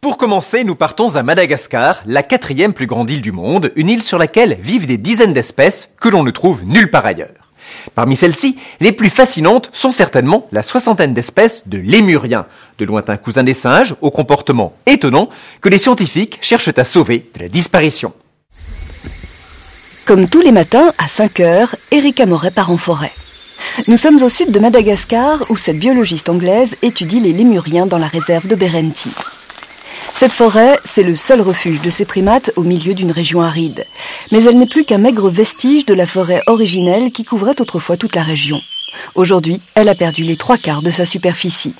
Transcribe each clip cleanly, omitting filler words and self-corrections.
Pour commencer, nous partons à Madagascar, la 4e plus grande île du monde, une île sur laquelle vivent des dizaines d'espèces que l'on ne trouve nulle part ailleurs. Parmi celles-ci, les plus fascinantes sont certainement la 60aine d'espèces de lémuriens, de lointains cousins des singes au comportement étonnant que les scientifiques cherchent à sauver de la disparition. Comme tous les matins, à 5 heures, Erika Moret part en forêt. Nous sommes au sud de Madagascar où cette biologiste anglaise étudie les lémuriens dans la réserve de Berenti. Cette forêt, c'est le seul refuge de ces primates au milieu d'une région aride. Mais elle n'est plus qu'un maigre vestige de la forêt originelle qui couvrait autrefois toute la région. Aujourd'hui, elle a perdu les 3/4 de sa superficie.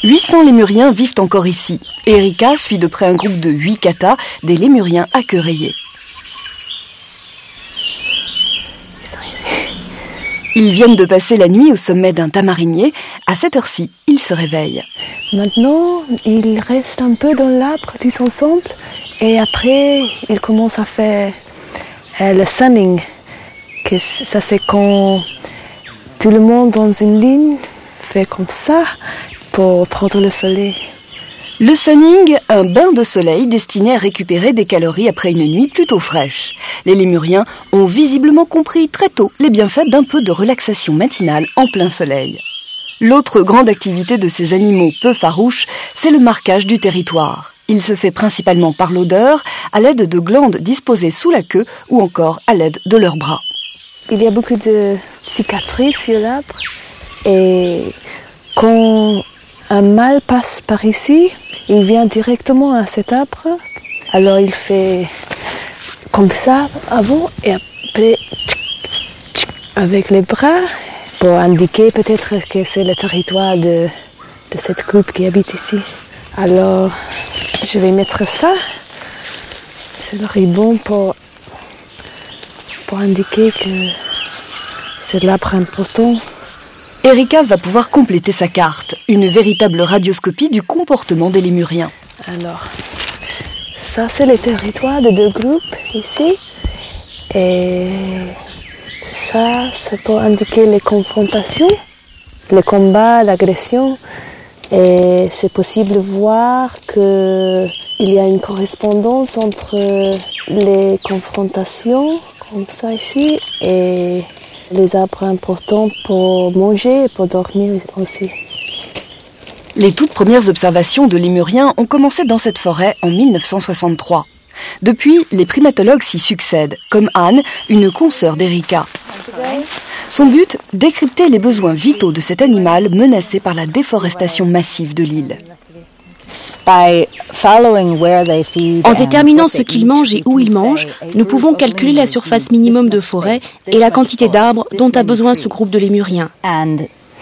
800 lémuriens vivent encore ici. Erika suit de près un groupe de 8 katas, des lémuriens à queue rayée. Ils viennent de passer la nuit au sommet d'un tamarinier. À cette heure-ci, ils se réveillent. Maintenant, ils restent un peu dans l'arbre tous ensemble et après, ils commencent à faire le sunning. Ça, c'est quand tout le monde dans une ligne fait comme ça pour prendre le soleil. Le sunning, un bain de soleil destiné à récupérer des calories après une nuit plutôt fraîche. Les lémuriens ont visiblement compris très tôt les bienfaits d'un peu de relaxation matinale en plein soleil. L'autre grande activité de ces animaux peu farouches, c'est le marquage du territoire. Il se fait principalement par l'odeur, à l'aide de glandes disposées sous la queue ou encore à l'aide de leurs bras. Il y a beaucoup de cicatrices sur l'arbre et quand un mâle passe par ici, il vient directement à cet arbre. Alors il fait comme ça avant et après avec les bras pour indiquer peut-être que c'est le territoire de cette groupe qui habite ici. Alors je vais mettre ça. C'est le ruban pour indiquer que c'est l'arbre important. Erika va pouvoir compléter sa carte, une véritable radioscopie du comportement des lémuriens. Alors, ça c'est le territoire de 2 groupes ici. Et ça, c'est pour indiquer les confrontations, les combats, l'agression. Et c'est possible de voir qu'il y a une correspondance entre les confrontations, comme ça ici, et les arbres importants pour manger et pour dormir aussi. Les toutes premières observations de lémuriens ont commencé dans cette forêt en 1963. Depuis, les primatologues s'y succèdent, comme Anne, une consoeur d'Erika. Son but, décrypter les besoins vitaux de cet animal menacé par la déforestation massive de l'île. En déterminant ce qu'ils mangent et où ils mangent, nous pouvons calculer la surface minimum de forêt et la quantité d'arbres dont a besoin ce groupe de lémuriens.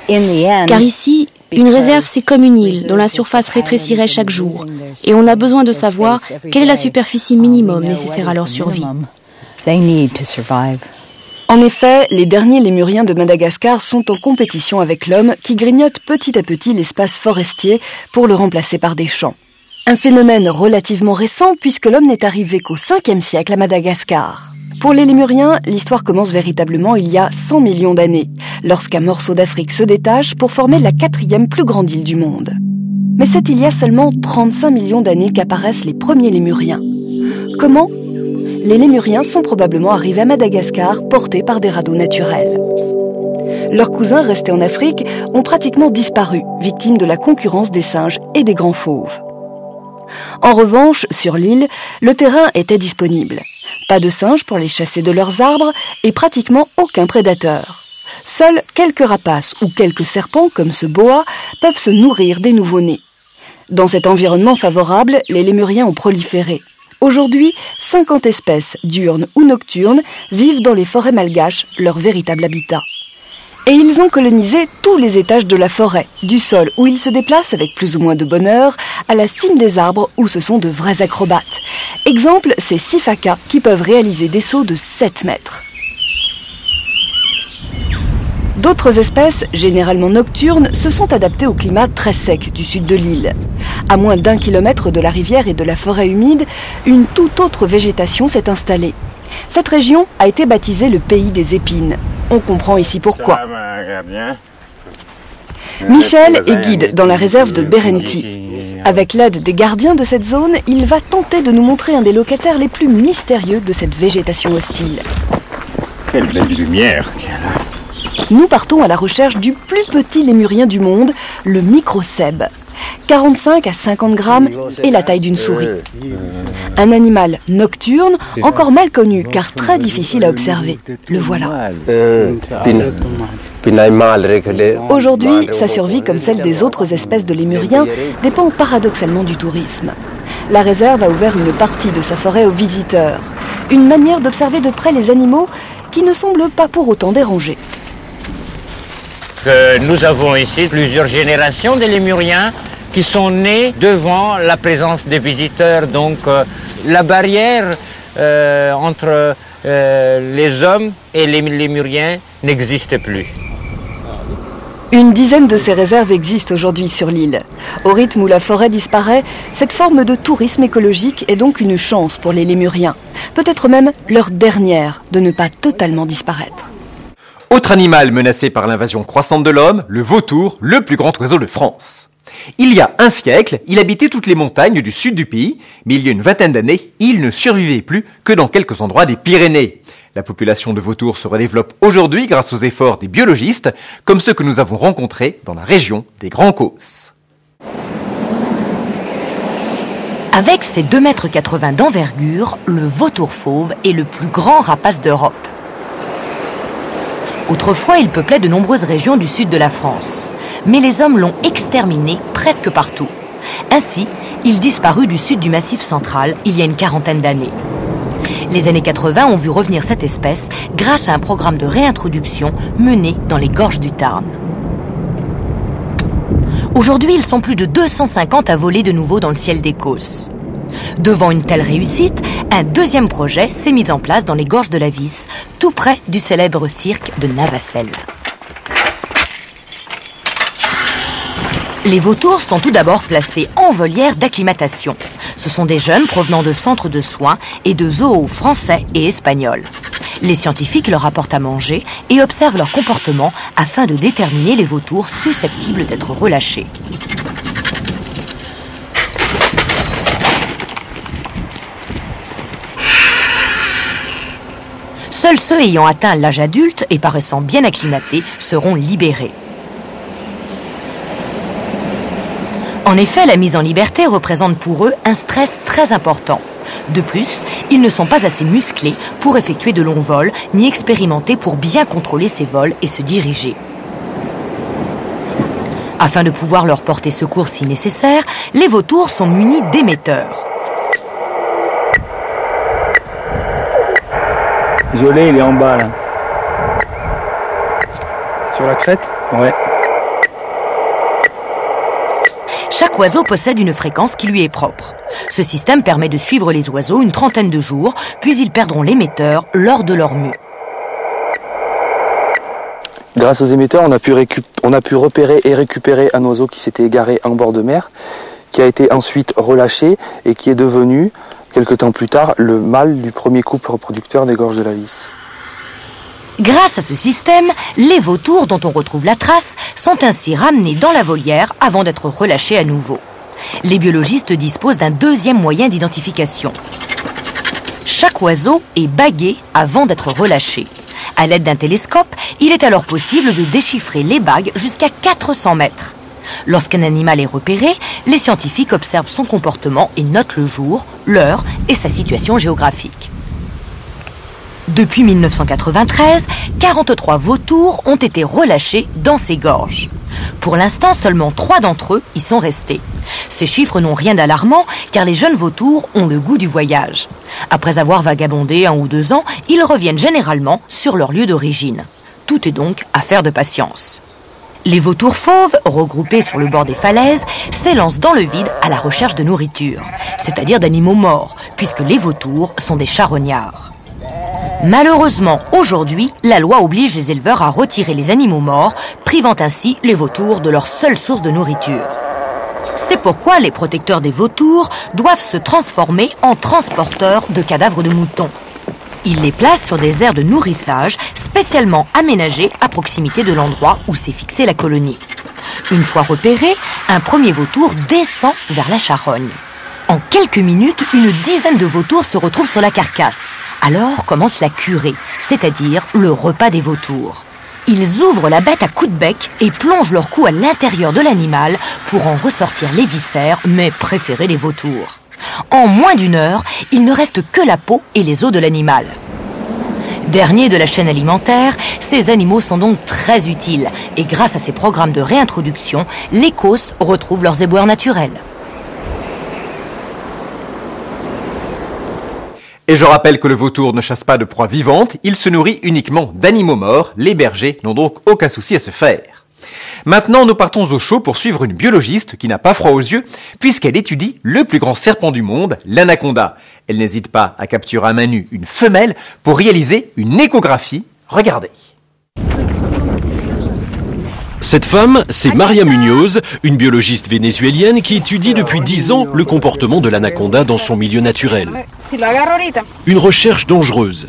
Car ici, une réserve c'est comme une île dont la surface rétrécirait chaque jour et on a besoin de savoir quelle est la superficie minimum nécessaire à leur survie. En effet, les derniers lémuriens de Madagascar sont en compétition avec l'homme qui grignote petit à petit l'espace forestier pour le remplacer par des champs. Un phénomène relativement récent puisque l'homme n'est arrivé qu'au 5e siècle à Madagascar. Pour les lémuriens, l'histoire commence véritablement il y a 100 millions d'années, lorsqu'un morceau d'Afrique se détache pour former la 4e plus grande île du monde. Mais c'est il y a seulement 35 millions d'années qu'apparaissent les premiers lémuriens. Comment ? Les lémuriens sont probablement arrivés à Madagascar portés par des radeaux naturels. Leurs cousins restés en Afrique ont pratiquement disparu, victimes de la concurrence des singes et des grands fauves. En revanche, sur l'île, le terrain était disponible. Pas de singes pour les chasser de leurs arbres et pratiquement aucun prédateur. Seuls quelques rapaces ou quelques serpents comme ce boa peuvent se nourrir des nouveau-nés. Dans cet environnement favorable, les lémuriens ont proliféré. Aujourd'hui, 50 espèces, diurnes ou nocturnes, vivent dans les forêts malgaches, leur véritable habitat. Et ils ont colonisé tous les étages de la forêt, du sol où ils se déplacent avec plus ou moins de bonheur, à la cime des arbres où ce sont de vrais acrobates. Exemple, ces sifaka qui peuvent réaliser des sauts de 7 mètres. D'autres espèces, généralement nocturnes, se sont adaptées au climat très sec du sud de l'île. À moins d'1 kilomètre de la rivière et de la forêt humide, une toute autre végétation s'est installée. Cette région a été baptisée le pays des épines. On comprend ici pourquoi. Michel est guide dans la réserve de Berenti. Avec l'aide des gardiens de cette zone, il va tenter de nous montrer un des locataires les plus mystérieux de cette végétation hostile. Quelle belle lumière qu'il y a là. Nous partons à la recherche du plus petit lémurien du monde, le microcèbe. 45 à 50 grammes et la taille d'une souris. Un animal nocturne, encore mal connu car très difficile à observer. Le voilà. Aujourd'hui, sa survie, comme celle des autres espèces de lémuriens, dépend paradoxalement du tourisme. La réserve a ouvert une partie de sa forêt aux visiteurs. Une manière d'observer de près les animaux qui ne semblent pas pour autant dérangés. Nous avons ici plusieurs générations de lémuriens qui sont nés devant la présence des visiteurs. Donc la barrière entre les hommes et les lémuriens n'existe plus. Une dizaine de ces réserves existent aujourd'hui sur l'île. Au rythme où la forêt disparaît, cette forme de tourisme écologique est donc une chance pour les lémuriens. Peut-être même leur dernière de ne pas totalement disparaître. Autre animal menacé par l'invasion croissante de l'homme, le vautour, le plus grand oiseau de France. Il y a un siècle, il habitait toutes les montagnes du sud du pays, mais il y a une vingtaine d'années, il ne survivait plus que dans quelques endroits des Pyrénées. La population de vautours se redéveloppe aujourd'hui grâce aux efforts des biologistes, comme ceux que nous avons rencontrés dans la région des Grands Causses. Avec ses 2,80 m d'envergure, le vautour fauve est le plus grand rapace d'Europe. Autrefois, il peuplait de nombreuses régions du sud de la France. Mais les hommes l'ont exterminé presque partout. Ainsi, il disparut du sud du Massif central il y a une quarantaine d'années. Les années 80 ont vu revenir cette espèce grâce à un programme de réintroduction mené dans les gorges du Tarn. Aujourd'hui, ils sont plus de 250 à voler de nouveau dans le ciel des Causses. Devant une telle réussite, un deuxième projet s'est mis en place dans les gorges de la Vis, tout près du célèbre cirque de Navacelles. Les vautours sont tout d'abord placés en volière d'acclimatation. Ce sont des jeunes provenant de centres de soins et de zoos français et espagnols. Les scientifiques leur apportent à manger et observent leur comportement afin de déterminer les vautours susceptibles d'être relâchés. Seuls ceux ayant atteint l'âge adulte et paraissant bien acclimatés seront libérés. En effet, la mise en liberté représente pour eux un stress très important. De plus, ils ne sont pas assez musclés pour effectuer de longs vols, ni expérimentés pour bien contrôler ces vols et se diriger. Afin de pouvoir leur porter secours si nécessaire, les vautours sont munis d'émetteurs. Désolé, il est en bas là. Sur la crête ? Ouais. Chaque oiseau possède une fréquence qui lui est propre. Ce système permet de suivre les oiseaux une trentaine de jours, puis ils perdront l'émetteur lors de leur mue. Grâce aux émetteurs, on a pu repérer et récupérer un oiseau qui s'était égaré en bord de mer, qui a été ensuite relâché et qui est devenu, quelque temps plus tard, le mâle du premier couple reproducteur des gorges de la Vis. Grâce à ce système, les vautours dont on retrouve la trace sont ainsi ramenés dans la volière avant d'être relâchés à nouveau. Les biologistes disposent d'un deuxième moyen d'identification. Chaque oiseau est bagué avant d'être relâché. À l'aide d'un télescope, il est alors possible de déchiffrer les bagues jusqu'à 400 mètres. Lorsqu'un animal est repéré, les scientifiques observent son comportement et notent le jour, l'heure et sa situation géographique. Depuis 1993, 43 vautours ont été relâchés dans ces gorges. Pour l'instant, seulement 3 d'entre eux y sont restés. Ces chiffres n'ont rien d'alarmant car les jeunes vautours ont le goût du voyage. Après avoir vagabondé 1 ou 2 ans, ils reviennent généralement sur leur lieu d'origine. Tout est donc affaire de patience. Les vautours fauves, regroupés sur le bord des falaises, s'élancent dans le vide à la recherche de nourriture, c'est-à-dire d'animaux morts, puisque les vautours sont des charognards. Malheureusement, aujourd'hui, la loi oblige les éleveurs à retirer les animaux morts, privant ainsi les vautours de leur seule source de nourriture. C'est pourquoi les protecteurs des vautours doivent se transformer en transporteurs de cadavres de moutons. Ils les placent sur des aires de nourrissage spécialement aménagées à proximité de l'endroit où s'est fixée la colonie. Une fois repéré, un premier vautour descend vers la charogne. En quelques minutes, une dizaine de vautours se retrouvent sur la carcasse. Alors commence la curée, c'est-à-dire le repas des vautours. Ils ouvrent la bête à coups de bec et plongent leur cou à l'intérieur de l'animal pour en ressortir les viscères, mais préférés des vautours. En moins d'une heure, il ne reste que la peau et les os de l'animal. Derniers de la chaîne alimentaire, ces animaux sont donc très utiles. Et grâce à ces programmes de réintroduction, les causses retrouvent leurs éboueurs naturels. Et je rappelle que le vautour ne chasse pas de proie vivante, il se nourrit uniquement d'animaux morts. Les bergers n'ont donc aucun souci à se faire. Maintenant, nous partons au chaud pour suivre une biologiste qui n'a pas froid aux yeux, puisqu'elle étudie le plus grand serpent du monde, l'anaconda. Elle n'hésite pas à capturer à main nue une femelle pour réaliser une échographie. Regardez. Cette femme, c'est Maria Muñoz, une biologiste vénézuélienne qui étudie depuis 10 ans le comportement de l'anaconda dans son milieu naturel. Une recherche dangereuse.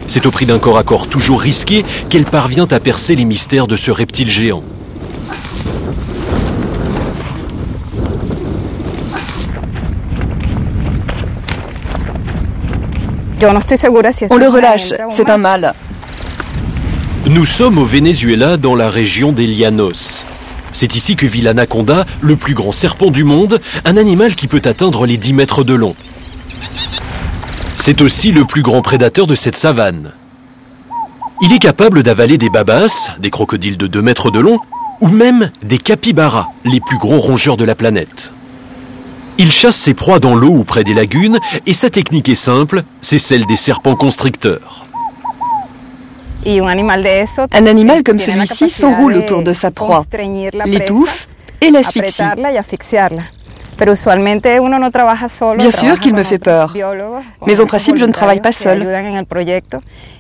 C'est au prix d'un corps à corps toujours risqué qu'elle parvient à percer les mystères de ce reptile géant. On le relâche, c'est un mâle. Nous sommes au Venezuela, dans la région des Llanos. C'est ici que vit l'anaconda, le plus grand serpent du monde, un animal qui peut atteindre les 10 mètres de long. C'est aussi le plus grand prédateur de cette savane. Il est capable d'avaler des babas, des crocodiles de 2 mètres de long, ou même des capybaras, les plus gros rongeurs de la planète. Il chasse ses proies dans l'eau ou près des lagunes, et sa technique est simple, c'est celle des serpents constricteurs. Un animal comme celui-ci s'enroule autour de sa proie, l'étouffe et l'asphyxie. Bien sûr qu'il me fait peur, mais en principe je ne travaille pas seul.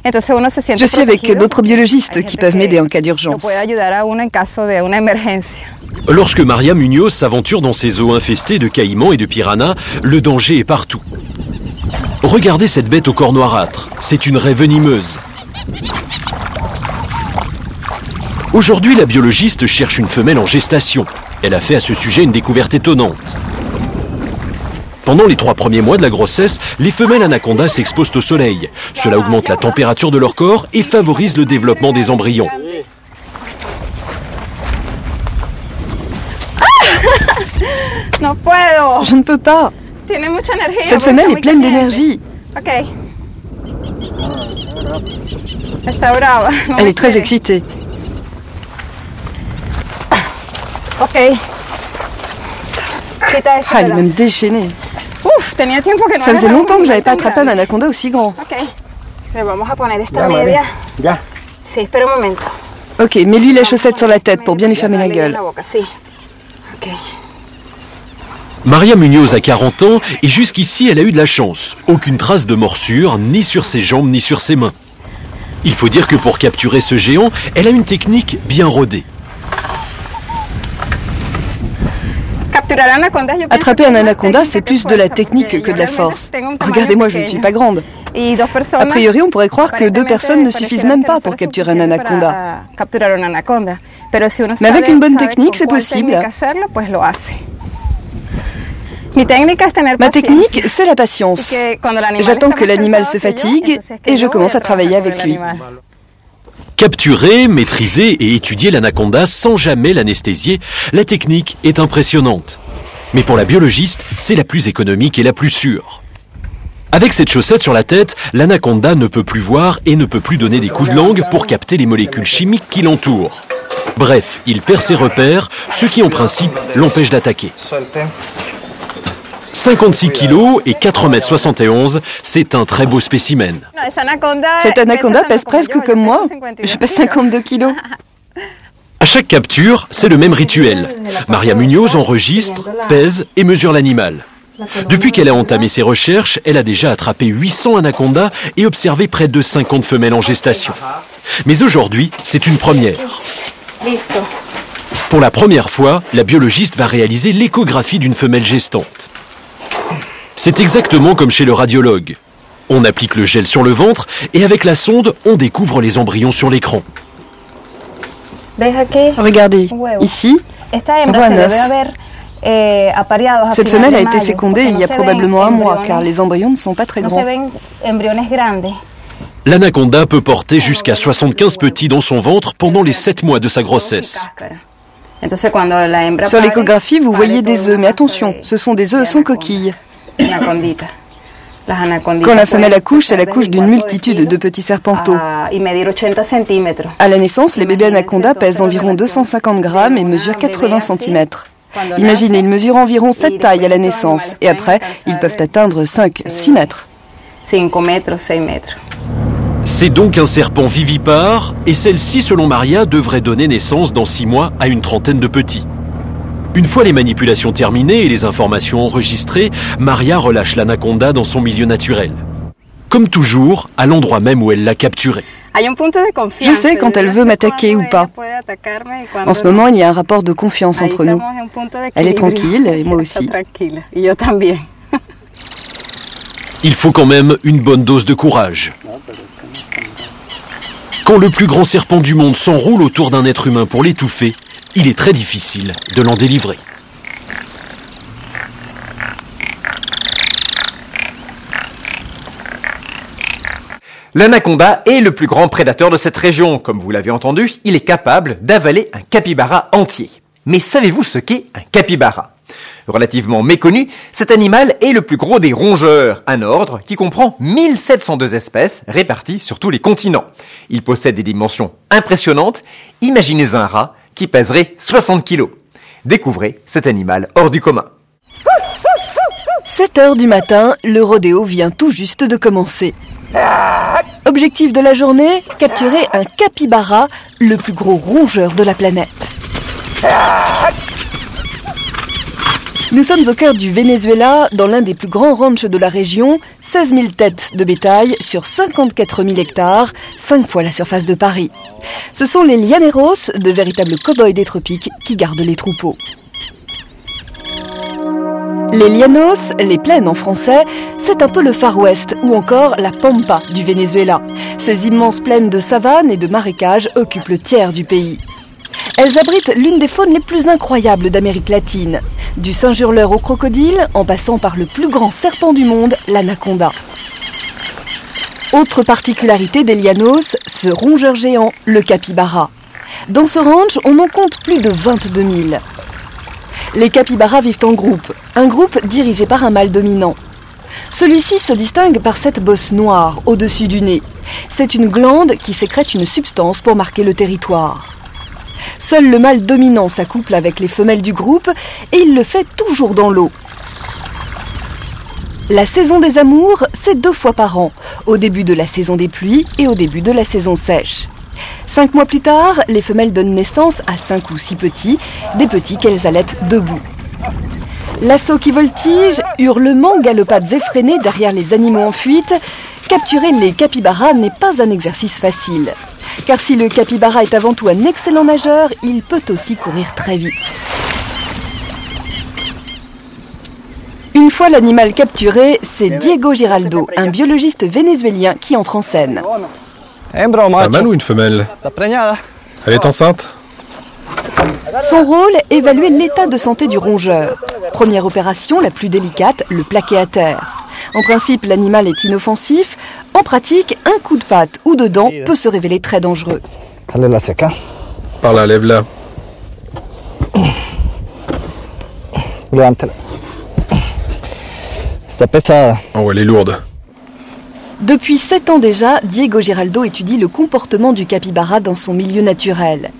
Je suis avec d'autres biologistes qui peuvent m'aider en cas d'urgence. Lorsque Maria Muñoz s'aventure dans ces eaux infestées de caïmans et de piranhas, le danger est partout. Regardez cette bête au corps noirâtre, c'est une raie venimeuse. Aujourd'hui, la biologiste cherche une femelle en gestation. Elle a fait à ce sujet une découverte étonnante. Pendant les 3 premiers mois de la grossesse, les femelles anacondas s'exposent au soleil. Cela augmente la température de leur corps et favorise le développement des embryons. Je ne peux pas. Cette femelle est pleine d'énergie. Elle est très excitée. Ah, elle est même déchaînée. Ça faisait longtemps que je n'avais pas attrapé un anaconda aussi grand. Ok, mets-lui les chaussettes sur la tête pour bien lui fermer la gueule. Maria Muñoz a 40 ans et jusqu'ici elle a eu de la chance. Aucune trace de morsure, ni sur ses jambes, ni sur ses mains. Il faut dire que pour capturer ce géant, elle a une technique bien rodée. Attraper un anaconda, c'est plus de la technique que de la force. Regardez-moi, je ne suis pas grande. A priori, on pourrait croire que 2 personnes ne suffisent même pas pour capturer un anaconda. Mais avec une bonne technique, c'est possible. Ma technique, c'est la patience. J'attends que l'animal se fatigue et je commence à travailler avec lui. Capturer, maîtriser et étudier l'anaconda sans jamais l'anesthésier, la technique est impressionnante. Mais pour la biologiste, c'est la plus économique et la plus sûre. Avec cette chaussette sur la tête, l'anaconda ne peut plus voir et ne peut plus donner des coups de langue pour capter les molécules chimiques qui l'entourent. Bref, il perd ses repères, ce qui en principe l'empêche d'attaquer. 56 kilos et 4,71 m, c'est un très beau spécimen. Cette anaconda pèse presque comme moi. Je pèse 52 kilos. À chaque capture, c'est le même rituel. Maria Muñoz enregistre, pèse et mesure l'animal. Depuis qu'elle a entamé ses recherches, elle a déjà attrapé 800 anacondas et observé près de 50 femelles en gestation. Mais aujourd'hui, c'est une première. Pour la première fois, la biologiste va réaliser l'échographie d'une femelle gestante. C'est exactement comme chez le radiologue. On applique le gel sur le ventre et avec la sonde, on découvre les embryons sur l'écran. Regardez, ici, on voit un œuf. Cette femelle a été fécondée il y a probablement un mois, car les embryons ne sont pas très grands. L'anaconda peut porter jusqu'à 75 petits dans son ventre pendant les 7 mois de sa grossesse. Sur l'échographie, vous voyez des œufs, mais attention, ce sont des œufs sans coquille. Quand la femelle accouche, elle accouche d'une multitude de petits serpenteaux. À la naissance, les bébés anacondas pèsent environ 250 grammes et mesurent 80 cm. Imaginez, ils mesurent environ cette taille à la naissance, et après, ils peuvent atteindre 5-6 mètres. C'est donc un serpent vivipare, et celle-ci, selon Maria, devrait donner naissance dans 6 mois à une trentaine de petits. Une fois les manipulations terminées et les informations enregistrées, Maria relâche l'anaconda dans son milieu naturel. Comme toujours, à l'endroit même où elle l'a capturé. Je sais quand elle veut m'attaquer ou pas. En ce moment, il y a un rapport de confiance entre nous. Elle est tranquille, et moi aussi. Il faut quand même une bonne dose de courage. Quand le plus grand serpent du monde s'enroule autour d'un être humain pour l'étouffer, il est très difficile de l'en délivrer. L'anaconda est le plus grand prédateur de cette région. Comme vous l'avez entendu, il est capable d'avaler un capybara entier. Mais savez-vous ce qu'est un capybara ? Relativement méconnu, cet animal est le plus gros des rongeurs, un ordre qui comprend 1702 espèces réparties sur tous les continents. Il possède des dimensions impressionnantes. Imaginez un rat qui pèserait 60 kilos. Découvrez cet animal hors du commun. 7 heures du matin, le rodéo vient tout juste de commencer. Objectif de la journée, capturer un capybara, le plus gros rongeur de la planète. Nous sommes au cœur du Venezuela, dans l'un des plus grands ranchs de la région, 16 000 têtes de bétail sur 54 000 hectares, 5 fois la surface de Paris. Ce sont les llaneros, de véritables cow-boys des tropiques, qui gardent les troupeaux. Les llanos, les plaines en français, c'est un peu le Far West ou encore la Pampa du Venezuela. Ces immenses plaines de savane et de marécages occupent le tiers du pays. Elles abritent l'une des faunes les plus incroyables d'Amérique latine. Du singe hurleur au crocodile, en passant par le plus grand serpent du monde, l'anaconda. Autre particularité des llanos, ce rongeur géant, le capybara. Dans ce ranch, on en compte plus de 22 000. Les capybaras vivent en groupe, un groupe dirigé par un mâle dominant. Celui-ci se distingue par cette bosse noire au-dessus du nez. C'est une glande qui sécrète une substance pour marquer le territoire. Seul le mâle dominant s'accouple avec les femelles du groupe et il le fait toujours dans l'eau. La saison des amours, c'est 2 fois par an, au début de la saison des pluies et au début de la saison sèche. 5 mois plus tard, les femelles donnent naissance à 5 ou 6 petits, des petits qu'elles allaitent debout. L'assaut qui voltige, hurlements, galopades effrénées derrière les animaux en fuite, capturer les capybaras n'est pas un exercice facile. Car si le capybara est avant tout un excellent nageur, il peut aussi courir très vite. Une fois l'animal capturé, c'est Diego Giraldo, un biologiste vénézuélien qui entre en scène. C'est un mâle ou une femelle? Elle est enceinte? Son rôle, évaluer l'état de santé du rongeur. Première opération, la plus délicate, le plaquer à terre. En principe, l'animal est inoffensif. En pratique, un coup de patte ou de dent peut se révéler très dangereux. Par là, lève-la. Oh, elle est lourde. Depuis 7 ans déjà, Diego Giraldo étudie le comportement du capybara dans son milieu naturel.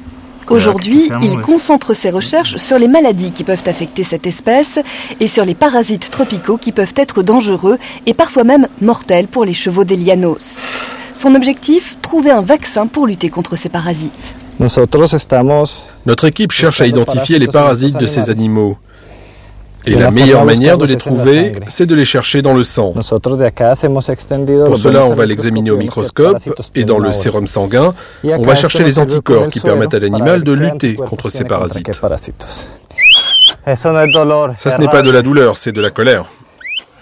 Aujourd'hui, il concentre ses recherches sur les maladies qui peuvent affecter cette espèce et sur les parasites tropicaux qui peuvent être dangereux et parfois même mortels pour les chevaux des llanos. Son objectif, trouver un vaccin pour lutter contre ces parasites. Notre équipe cherche à identifier les parasites de ces animaux. Et la meilleure manière de les trouver, c'est de les chercher dans le sang. Pour cela, on va l'examiner au microscope et dans le sérum sanguin, on va chercher les anticorps qui permettent à l'animal de lutter contre ces parasites. Ça, ce n'est pas de la douleur, c'est de la colère.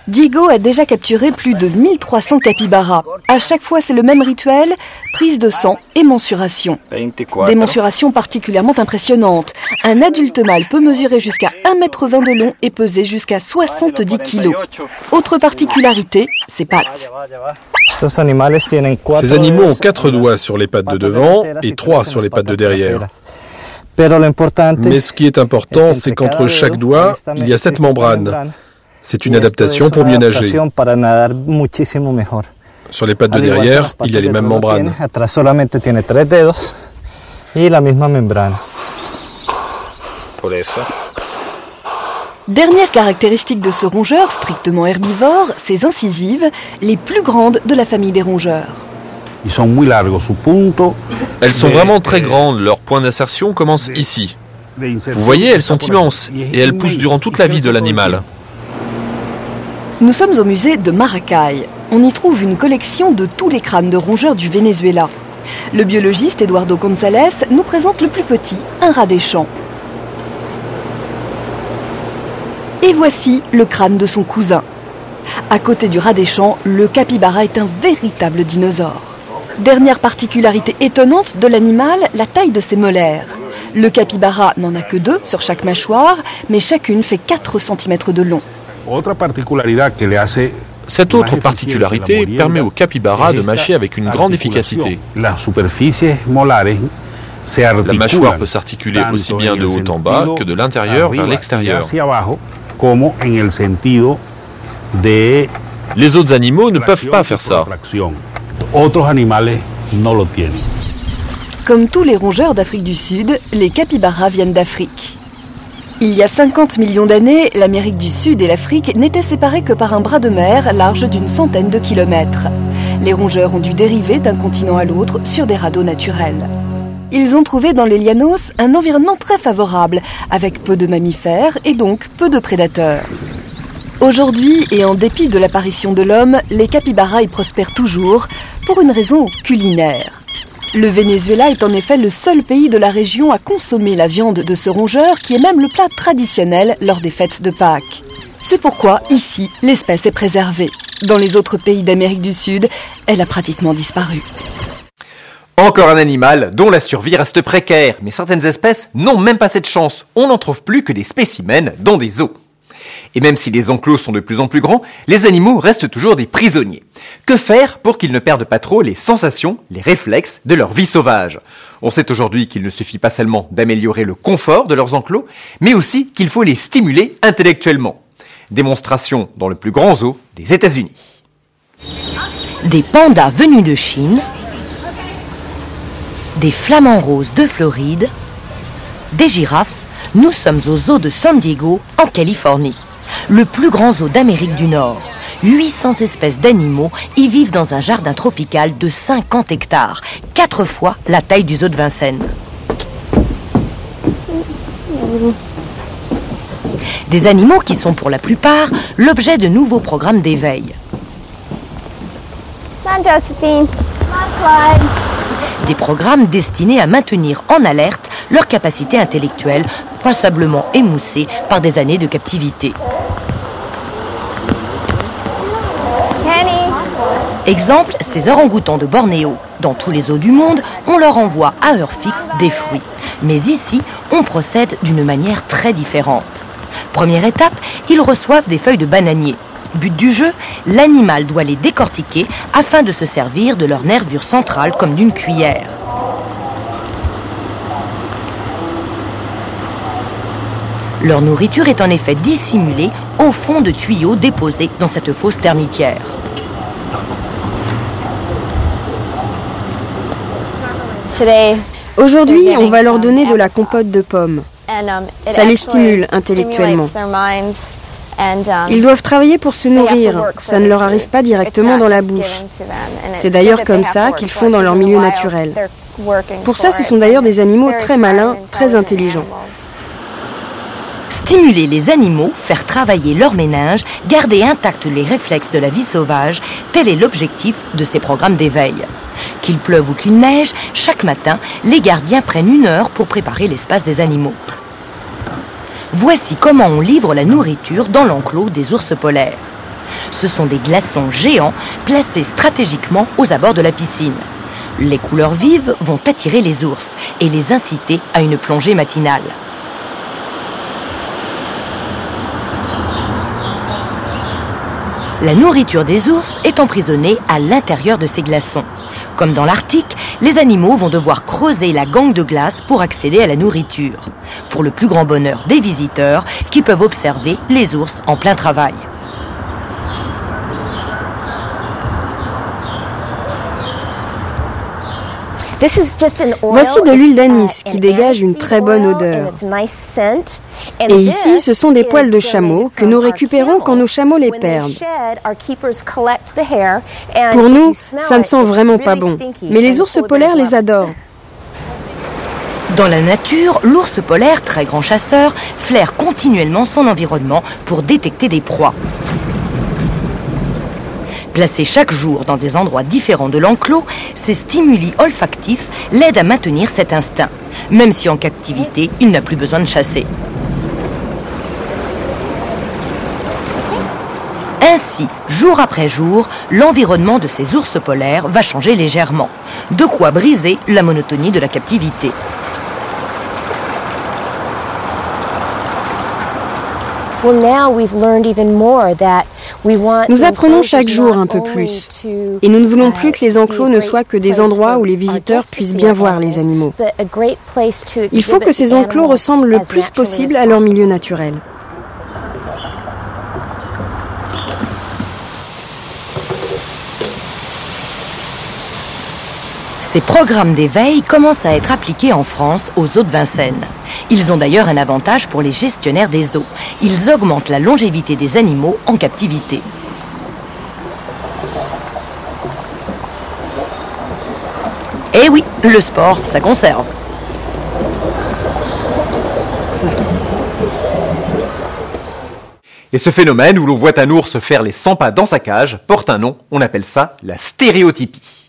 Diego a déjà capturé plus de 1300 capybaras. À chaque fois, c'est le même rituel, prise de sang et mensuration. Des mensurations particulièrement impressionnantes. Un adulte mâle peut mesurer jusqu'à 1,20 m de long et peser jusqu'à 70 kg. Autre particularité, ses pattes. Ces animaux ont 4 doigts sur les pattes de devant et 3 sur les pattes de derrière. Mais ce qui est important, c'est qu'entre chaque doigt, il y a 7 membranes. C'est une adaptation pour mieux nager. Sur les pattes de derrière, il y a les mêmes membranes. Dernière caractéristique de ce rongeur, strictement herbivore, ses incisives, les plus grandes de la famille des rongeurs. Elles sont vraiment très grandes, leur point d'insertion commence ici. Vous voyez, elles sont immenses et elles poussent durant toute la vie de l'animal. Nous sommes au musée de Maracay. On y trouve une collection de tous les crânes de rongeurs du Venezuela. Le biologiste Eduardo González nous présente le plus petit, un rat des champs. Et voici le crâne de son cousin. À côté du rat des champs, le capybara est un véritable dinosaure. Dernière particularité étonnante de l'animal, la taille de ses molaires. Le capybara n'en a que 2 sur chaque mâchoire, mais chacune fait 4 cm de long. Cette autre particularité permet au capybara de mâcher avec une grande efficacité. La mâchoire peut s'articuler aussi bien de haut en bas que de l'intérieur vers l'extérieur. Les autres animaux ne peuvent pas faire ça. Comme tous les rongeurs d'Afrique du Sud, les capybaras viennent d'Afrique. Il y a 50 millions d'années, l'Amérique du Sud et l'Afrique n'étaient séparées que par un bras de mer large d'une centaine de kilomètres. Les rongeurs ont dû dériver d'un continent à l'autre sur des radeaux naturels. Ils ont trouvé dans les Llanos un environnement très favorable, avec peu de mammifères et donc peu de prédateurs. Aujourd'hui, et en dépit de l'apparition de l'homme, les capybaras y prospèrent toujours, pour une raison culinaire. Le Venezuela est en effet le seul pays de la région à consommer la viande de ce rongeur, qui est même le plat traditionnel lors des fêtes de Pâques. C'est pourquoi, ici, l'espèce est préservée. Dans les autres pays d'Amérique du Sud, elle a pratiquement disparu. Encore un animal dont la survie reste précaire, mais certaines espèces n'ont même pas cette chance. On n'en trouve plus que des spécimens dans des zoos. Et même si les enclos sont de plus en plus grands, les animaux restent toujours des prisonniers. Que faire pour qu'ils ne perdent pas trop les sensations, les réflexes de leur vie sauvage ? On sait aujourd'hui qu'il ne suffit pas seulement d'améliorer le confort de leurs enclos, mais aussi qu'il faut les stimuler intellectuellement. Démonstration dans le plus grand zoo des États-Unis. Des pandas venus de Chine, des flamants roses de Floride, des girafes. Nous sommes au zoo de San Diego, en Californie. Le plus grand zoo d'Amérique du Nord. 800 espèces d'animaux y vivent dans un jardin tropical de 50 hectares, 4 fois la taille du zoo de Vincennes. Des animaux qui sont pour la plupart l'objet de nouveaux programmes d'éveil. Des programmes destinés à maintenir en alerte leur capacité intellectuelle, passablement émoussée par des années de captivité. Exemple, ces orang-outans de Bornéo. Dans tous les zoos du monde, on leur envoie à heure fixe des fruits. Mais ici, on procède d'une manière très différente. Première étape, ils reçoivent des feuilles de bananier. But du jeu, l'animal doit les décortiquer afin de se servir de leur nervure centrale comme d'une cuillère. Leur nourriture est en effet dissimulée au fond de tuyaux déposés dans cette fosse termitière. Aujourd'hui, on va leur donner de la compote de pommes. Ça les stimule intellectuellement. Ils doivent travailler pour se nourrir, ça ne leur arrive pas directement dans la bouche. C'est d'ailleurs comme ça qu'ils font dans leur milieu naturel. Pour ça, ce sont d'ailleurs des animaux très malins, très intelligents. Stimuler les animaux, faire travailler leur méninge, garder intacts les réflexes de la vie sauvage, tel est l'objectif de ces programmes d'éveil. Qu'il pleuve ou qu'il neige, chaque matin, les gardiens prennent 1 heure pour préparer l'espace des animaux. Voici comment on livre la nourriture dans l'enclos des ours polaires. Ce sont des glaçons géants placés stratégiquement aux abords de la piscine. Les couleurs vives vont attirer les ours et les inciter à une plongée matinale. La nourriture des ours est emprisonnée à l'intérieur de ces glaçons. Comme dans l'Arctique, les animaux vont devoir creuser la gangue de glace pour accéder à la nourriture. Pour le plus grand bonheur des visiteurs qui peuvent observer les ours en plein travail. Voici de l'huile d'anis qui dégage une très bonne odeur. Et ici, ce sont des poils de chameau que nous récupérons quand nos chameaux les perdent. Pour nous, ça ne sent vraiment pas bon, mais les ours polaires les adorent. Dans la nature, l'ours polaire, très grand chasseur, flaire continuellement son environnement pour détecter des proies. Placés chaque jour dans des endroits différents de l'enclos, ces stimuli olfactifs l'aident à maintenir cet instinct, même si en captivité, il n'a plus besoin de chasser. Ainsi, jour après jour, l'environnement de ces ours polaires va changer légèrement, de quoi briser la monotonie de la captivité. Nous apprenons chaque jour un peu plus. Et nous ne voulons plus que les enclos ne soient que des endroits où les visiteurs puissent bien voir les animaux. Il faut que ces enclos ressemblent le plus possible à leur milieu naturel. Ces programmes d'éveil commencent à être appliqués en France aux zoos de Vincennes. Ils ont d'ailleurs un avantage pour les gestionnaires des zoos. Ils augmentent la longévité des animaux en captivité. Eh oui, le sport, ça conserve. Et ce phénomène où l'on voit un ours faire les 100 pas dans sa cage porte un nom, on appelle ça la stéréotypie.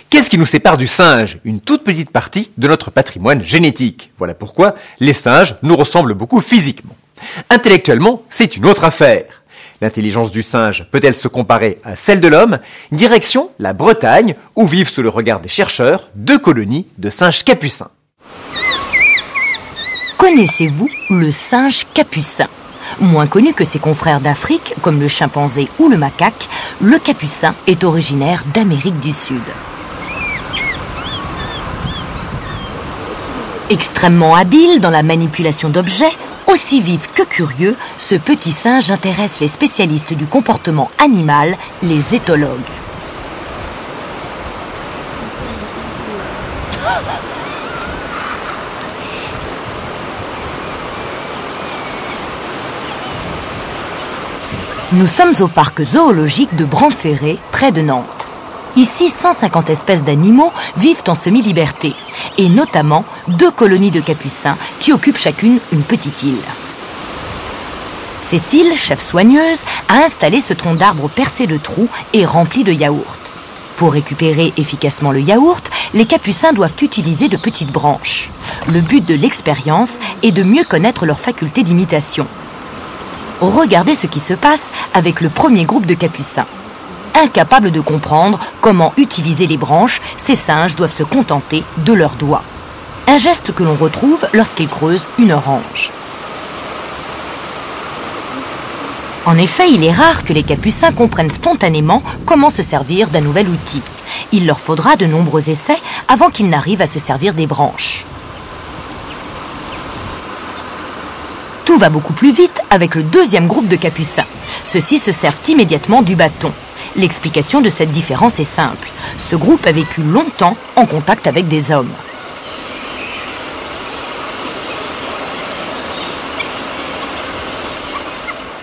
Qu'est-ce qui nous sépare du singe? Une toute petite partie de notre patrimoine génétique. Voilà pourquoi les singes nous ressemblent beaucoup physiquement. Intellectuellement, c'est une autre affaire. L'intelligence du singe peut-elle se comparer à celle de l'homme? Direction la Bretagne, où vivent sous le regard des chercheurs 2 colonies de singes capucins. Connaissez-vous le singe capucin? Moins connu que ses confrères d'Afrique, comme le chimpanzé ou le macaque, le capucin est originaire d'Amérique du Sud. Extrêmement habile dans la manipulation d'objets, aussi vif que curieux, ce petit singe intéresse les spécialistes du comportement animal, les éthologues. Nous sommes au parc zoologique de Brand-Ferré, près de Nantes. Ici, 150 espèces d'animaux vivent en semi-liberté, et notamment 2 colonies de capucins qui occupent chacune une petite île. Cécile, chef soigneuse, a installé ce tronc d'arbre percé de trous et rempli de yaourt. Pour récupérer efficacement le yaourt, les capucins doivent utiliser de petites branches. Le but de l'expérience est de mieux connaître leurs facultés d'imitation. Regardez ce qui se passe avec le premier groupe de capucins. Incapables de comprendre comment utiliser les branches, ces singes doivent se contenter de leurs doigts. Un geste que l'on retrouve lorsqu'ils creusent une orange. En effet, il est rare que les capucins comprennent spontanément comment se servir d'un nouvel outil. Il leur faudra de nombreux essais avant qu'ils n'arrivent à se servir des branches. Tout va beaucoup plus vite avec le deuxième groupe de capucins. Ceux-ci se servent immédiatement du bâton. L'explication de cette différence est simple. Ce groupe a vécu longtemps en contact avec des hommes.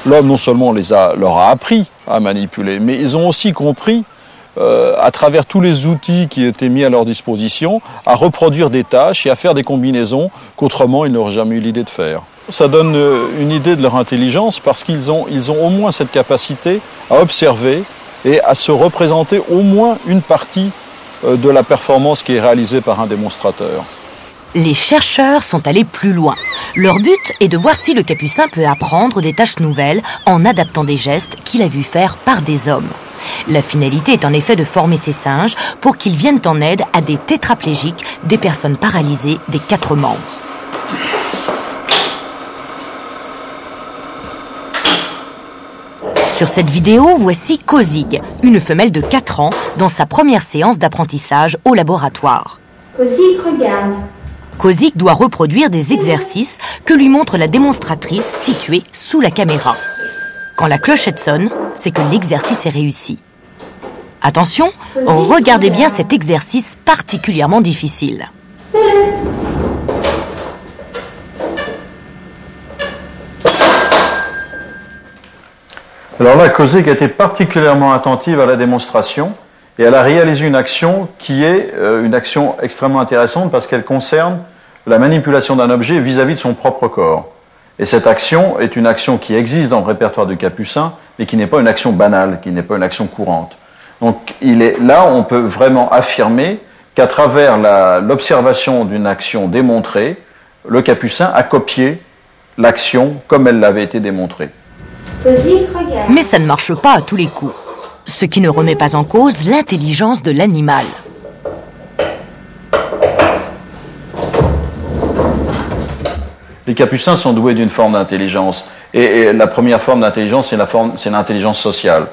L'homme non seulement leur a appris à manipuler, mais ils ont aussi compris, à travers tous les outils qui étaient mis à leur disposition, à reproduire des tâches et à faire des combinaisons qu'autrement ils n'auraient jamais eu l'idée de faire. Ça donne une idée de leur intelligence parce qu'ils ont au moins cette capacité à observer et à se représenter au moins une partie de la performance qui est réalisée par un démonstrateur. Les chercheurs sont allés plus loin. Leur but est de voir si le capucin peut apprendre des tâches nouvelles en adaptant des gestes qu'il a vu faire par des hommes. La finalité est en effet de former ces singes pour qu'ils viennent en aide à des tétraplégiques, des personnes paralysées des 4 membres. Sur cette vidéo, voici Kozig, une femelle de 4 ans, dans sa première séance d'apprentissage au laboratoire. Kozig, regarde. Kozig doit reproduire des exercices que lui montre la démonstratrice située sous la caméra. Quand la clochette sonne, c'est que l'exercice est réussi. Attention, regardez bien cet exercice particulièrement difficile. Alors là, Kozig a été particulièrement attentive à la démonstration et elle a réalisé une action qui est une action extrêmement intéressante parce qu'elle concerne la manipulation d'un objet vis-à-vis de son propre corps. Et cette action est une action qui existe dans le répertoire du capucin, mais qui n'est pas une action banale, qui n'est pas une action courante. Donc là, on peut vraiment affirmer qu'à travers l'observation d'une action démontrée, le capucin a copié l'action comme elle l'avait été démontrée. Mais ça ne marche pas à tous les coups, ce qui ne remet pas en cause l'intelligence de l'animal. Les capucins sont doués d'une forme d'intelligence. Et la première forme d'intelligence, c'est l'intelligence sociale.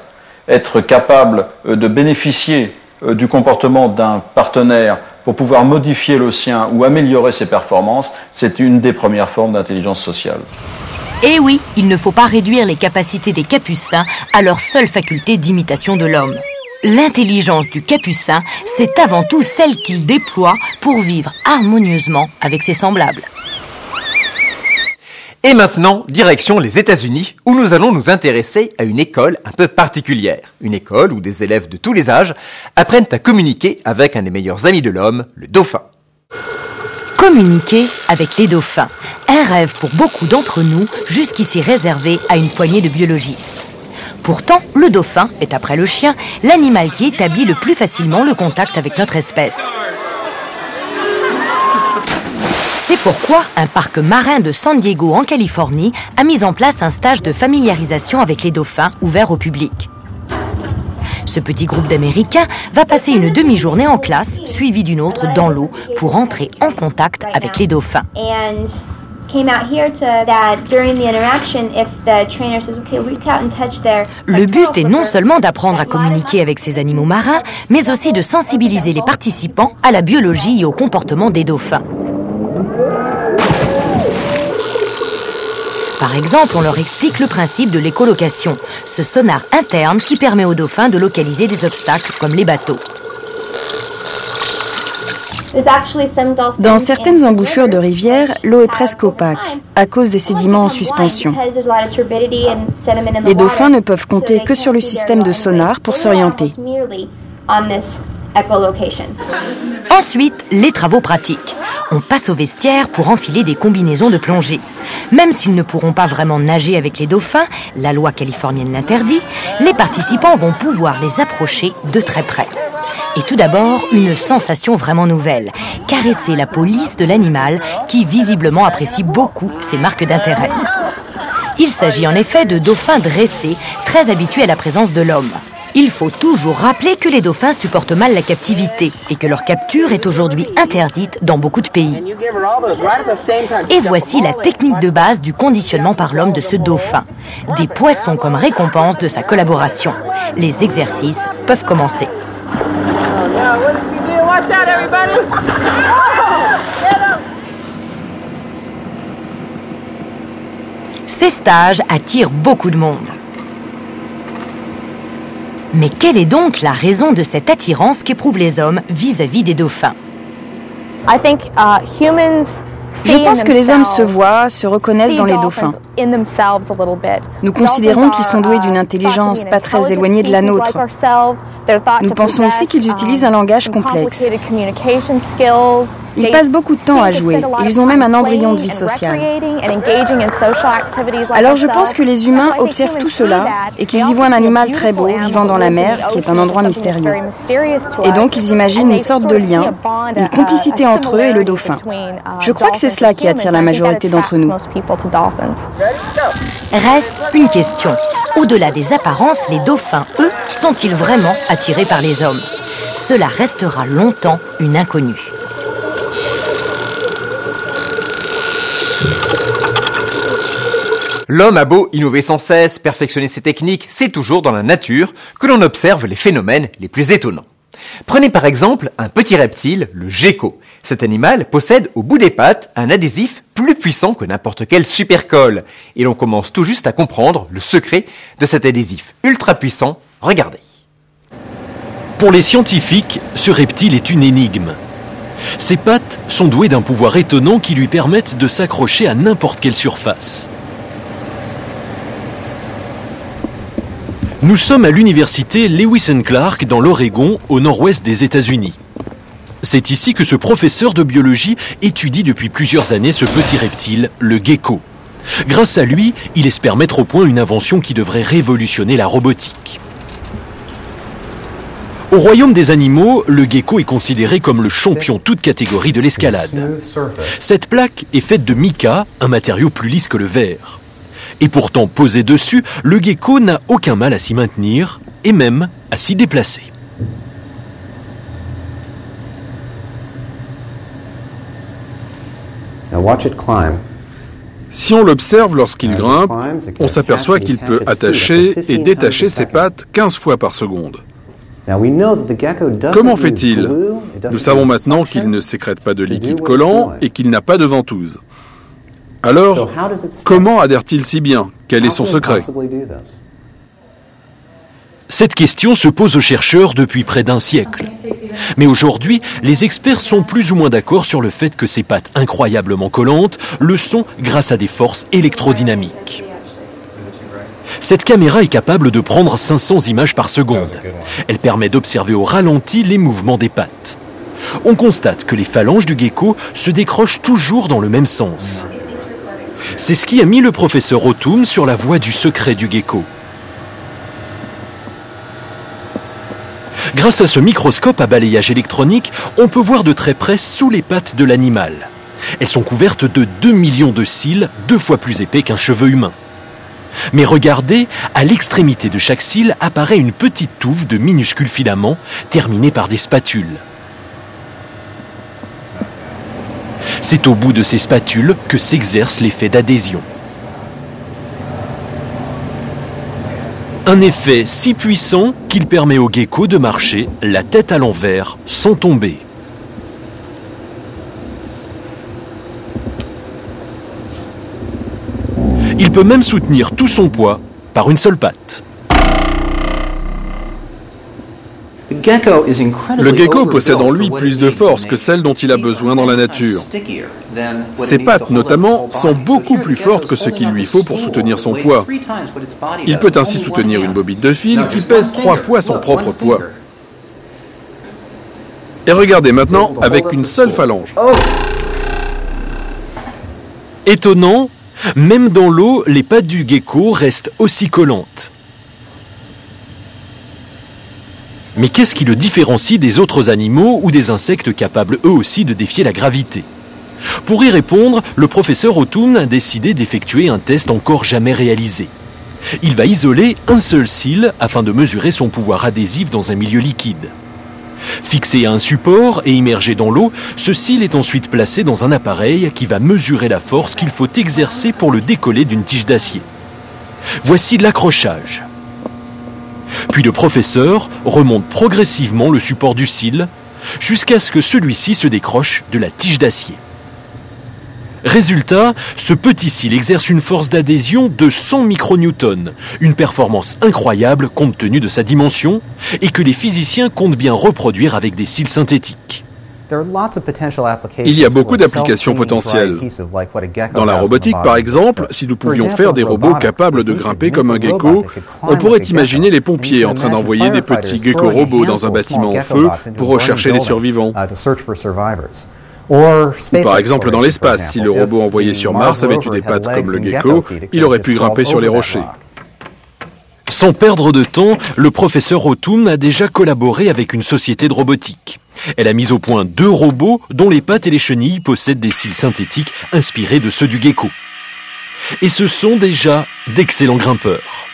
Être capable de bénéficier du comportement d'un partenaire pour pouvoir modifier le sien ou améliorer ses performances, c'est une des premières formes d'intelligence sociale. Et oui, il ne faut pas réduire les capacités des capucins à leur seule faculté d'imitation de l'homme. L'intelligence du capucin, c'est avant tout celle qu'il déploie pour vivre harmonieusement avec ses semblables. Et maintenant, direction les États-Unis, où nous allons nous intéresser à une école un peu particulière. Une école où des élèves de tous les âges apprennent à communiquer avec un des meilleurs amis de l'homme, le dauphin. Communiquer avec les dauphins. Un rêve pour beaucoup d'entre nous, jusqu'ici réservé à une poignée de biologistes. Pourtant, le dauphin est, après le chien, l'animal qui établit le plus facilement le contact avec notre espèce. C'est pourquoi un parc marin de San Diego en Californie a mis en place un stage de familiarisation avec les dauphins ouvert au public. Ce petit groupe d'Américains va passer une demi-journée en classe, suivie d'une autre dans l'eau, pour entrer en contact avec les dauphins. Le but est non seulement d'apprendre à communiquer avec ces animaux marins, mais aussi de sensibiliser les participants à la biologie et au comportement des dauphins. Par exemple, on leur explique le principe de l'écholocation, ce sonar interne qui permet aux dauphins de localiser des obstacles comme les bateaux. Dans certaines embouchures de rivières, l'eau est presque opaque à cause des sédiments en suspension. Les dauphins ne peuvent compter que sur le système de sonar pour s'orienter. Ensuite, les travaux pratiques. On passe au vestiaire pour enfiler des combinaisons de plongée. Même s'ils ne pourront pas vraiment nager avec les dauphins, la loi californienne l'interdit, les participants vont pouvoir les approcher de très près. Et tout d'abord, une sensation vraiment nouvelle, caresser la peau lisse de l'animal qui visiblement apprécie beaucoup ses marques d'intérêt. Il s'agit en effet de dauphins dressés, très habitués à la présence de l'homme. Il faut toujours rappeler que les dauphins supportent mal la captivité et que leur capture est aujourd'hui interdite dans beaucoup de pays. Et voici la technique de base du conditionnement par l'homme de ce dauphin. Des poissons comme récompense de sa collaboration. Les exercices peuvent commencer. Ces stages attirent beaucoup de monde. Mais quelle est donc la raison de cette attirance qu'éprouvent les hommes vis-à-vis des dauphins? Je pense que les hommes se voient, se reconnaissent dans les dauphins. Nous considérons qu'ils sont doués d'une intelligence pas très éloignée de la nôtre. Nous pensons aussi qu'ils utilisent un langage complexe. Ils passent beaucoup de temps à jouer et ils ont même un embryon de vie sociale. Alors je pense que les humains observent tout cela et qu'ils y voient un animal très beau vivant dans la mer qui est un endroit mystérieux. Et donc ils imaginent une sorte de lien, une complicité entre eux et le dauphin. Je crois que c'est cela qui attire la majorité d'entre nous. Reste une question. Au-delà des apparences, les dauphins, eux, sont-ils vraiment attirés par les hommes? Cela restera longtemps une inconnue. L'homme a beau innover sans cesse, perfectionner ses techniques, c'est toujours dans la nature que l'on observe les phénomènes les plus étonnants. Prenez par exemple un petit reptile, le gecko. Cet animal possède au bout des pattes un adhésif plus puissant que n'importe quel supercolle. Et l'on commence tout juste à comprendre le secret de cet adhésif ultra puissant. Regardez. Pour les scientifiques, ce reptile est une énigme. Ses pattes sont douées d'un pouvoir étonnant qui lui permettent de s'accrocher à n'importe quelle surface. Nous sommes à l'université Lewis & Clark dans l'Oregon, au nord-ouest des États-Unis. C'est ici que ce professeur de biologie étudie depuis plusieurs années ce petit reptile, le gecko. Grâce à lui, il espère mettre au point une invention qui devrait révolutionner la robotique. Au royaume des animaux, le gecko est considéré comme le champion toute catégorie de l'escalade. Cette plaque est faite de mica, un matériau plus lisse que le verre. Et pourtant, posé dessus, le gecko n'a aucun mal à s'y maintenir et même à s'y déplacer. Si on l'observe lorsqu'il grimpe, on s'aperçoit qu'il peut attacher et détacher ses pattes 15 fois par seconde. Comment fait-il? Nous savons maintenant qu'il ne sécrète pas de liquide collant et qu'il n'a pas de ventouse. Alors, comment adhère-t-il si bien? Quel est son secret? Cette question se pose aux chercheurs depuis près d'un siècle. Mais aujourd'hui, les experts sont plus ou moins d'accord sur le fait que ces pattes incroyablement collantes le sont grâce à des forces électrodynamiques. Cette caméra est capable de prendre 500 images par seconde. Elle permet d'observer au ralenti les mouvements des pattes. On constate que les phalanges du gecko se décrochent toujours dans le même sens. C'est ce qui a mis le professeur O'Toole sur la voie du secret du gecko. Grâce à ce microscope à balayage électronique, on peut voir de très près sous les pattes de l'animal. Elles sont couvertes de 2 millions de cils, 2 fois plus épais qu'un cheveu humain. Mais regardez, à l'extrémité de chaque cil apparaît une petite touffe de minuscules filaments terminés par des spatules. C'est au bout de ces spatules que s'exerce l'effet d'adhésion. Un effet si puissant qu'il permet au gecko de marcher la tête à l'envers sans tomber. Il peut même soutenir tout son poids par une seule patte. Le gecko possède en lui plus de force que celle dont il a besoin dans la nature. Ses pattes, notamment, sont beaucoup plus fortes que ce qu'il lui faut pour soutenir son poids. Il peut ainsi soutenir une bobine de fil qui pèse 3 fois son propre poids. Et regardez maintenant avec une seule phalange. Étonnant, même dans l'eau, les pattes du gecko restent aussi collantes. Mais qu'est-ce qui le différencie des autres animaux ou des insectes capables eux aussi de défier la gravité? Pour y répondre, le professeur O'Toole a décidé d'effectuer un test encore jamais réalisé. Il va isoler un seul cil afin de mesurer son pouvoir adhésif dans un milieu liquide. Fixé à un support et immergé dans l'eau, ce cil est ensuite placé dans un appareil qui va mesurer la force qu'il faut exercer pour le décoller d'une tige d'acier. Voici l'accrochage. Puis le professeur remonte progressivement le support du cil jusqu'à ce que celui-ci se décroche de la tige d'acier. Résultat, ce petit cil exerce une force d'adhésion de 100 micronewtons, une performance incroyable compte tenu de sa dimension et que les physiciens comptent bien reproduire avec des cils synthétiques. Il y a beaucoup d'applications potentielles. Dans la robotique, par exemple, si nous pouvions faire des robots capables de grimper comme un gecko, on pourrait imaginer les pompiers en train d'envoyer des petits geckos-robots dans un bâtiment en feu pour rechercher les survivants. Ou par exemple dans l'espace, si le robot envoyé sur Mars avait eu des pattes comme le gecko, il aurait pu grimper sur les rochers. Sans perdre de temps, le professeur Autumn a déjà collaboré avec une société de robotique. Elle a mis au point 2 robots dont les pattes et les chenilles possèdent des cils synthétiques inspirés de ceux du gecko. Et ce sont déjà d'excellents grimpeurs.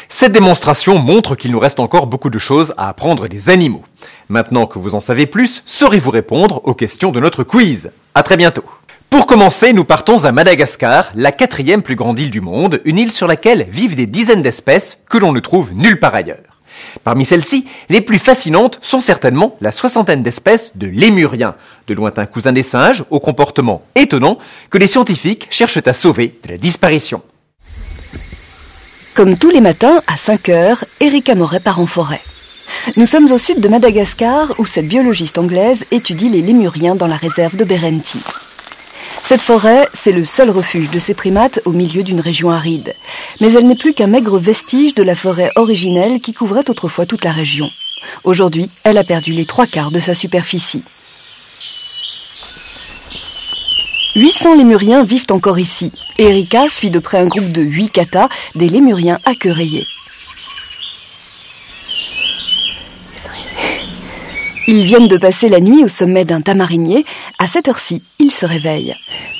Cette démonstration montre qu'il nous reste encore beaucoup de choses à apprendre des animaux. Maintenant que vous en savez plus, saurez-vous répondre aux questions de notre quiz? À très bientôt. Pour commencer, nous partons à Madagascar, la 4e plus grande île du monde, une île sur laquelle vivent des dizaines d'espèces que l'on ne trouve nulle part ailleurs. Parmi celles-ci, les plus fascinantes sont certainement la 60aine d'espèces de lémuriens, de lointains cousins des singes au comportement étonnant que les scientifiques cherchent à sauver de la disparition. Comme tous les matins, à 5 heures, Erika Moret part en forêt. Nous sommes au sud de Madagascar où cette biologiste anglaise étudie les lémuriens dans la réserve de Berenti. Cette forêt, c'est le seul refuge de ces primates au milieu d'une région aride. Mais elle n'est plus qu'un maigre vestige de la forêt originelle qui couvrait autrefois toute la région. Aujourd'hui, elle a perdu les 3/4 de sa superficie. 800 lémuriens vivent encore ici. Erika suit de près un groupe de 8 katas, des lémuriens à queue rayée. Ils viennent de passer la nuit au sommet d'un tamarinier. À cette heure-ci, ils se réveillent.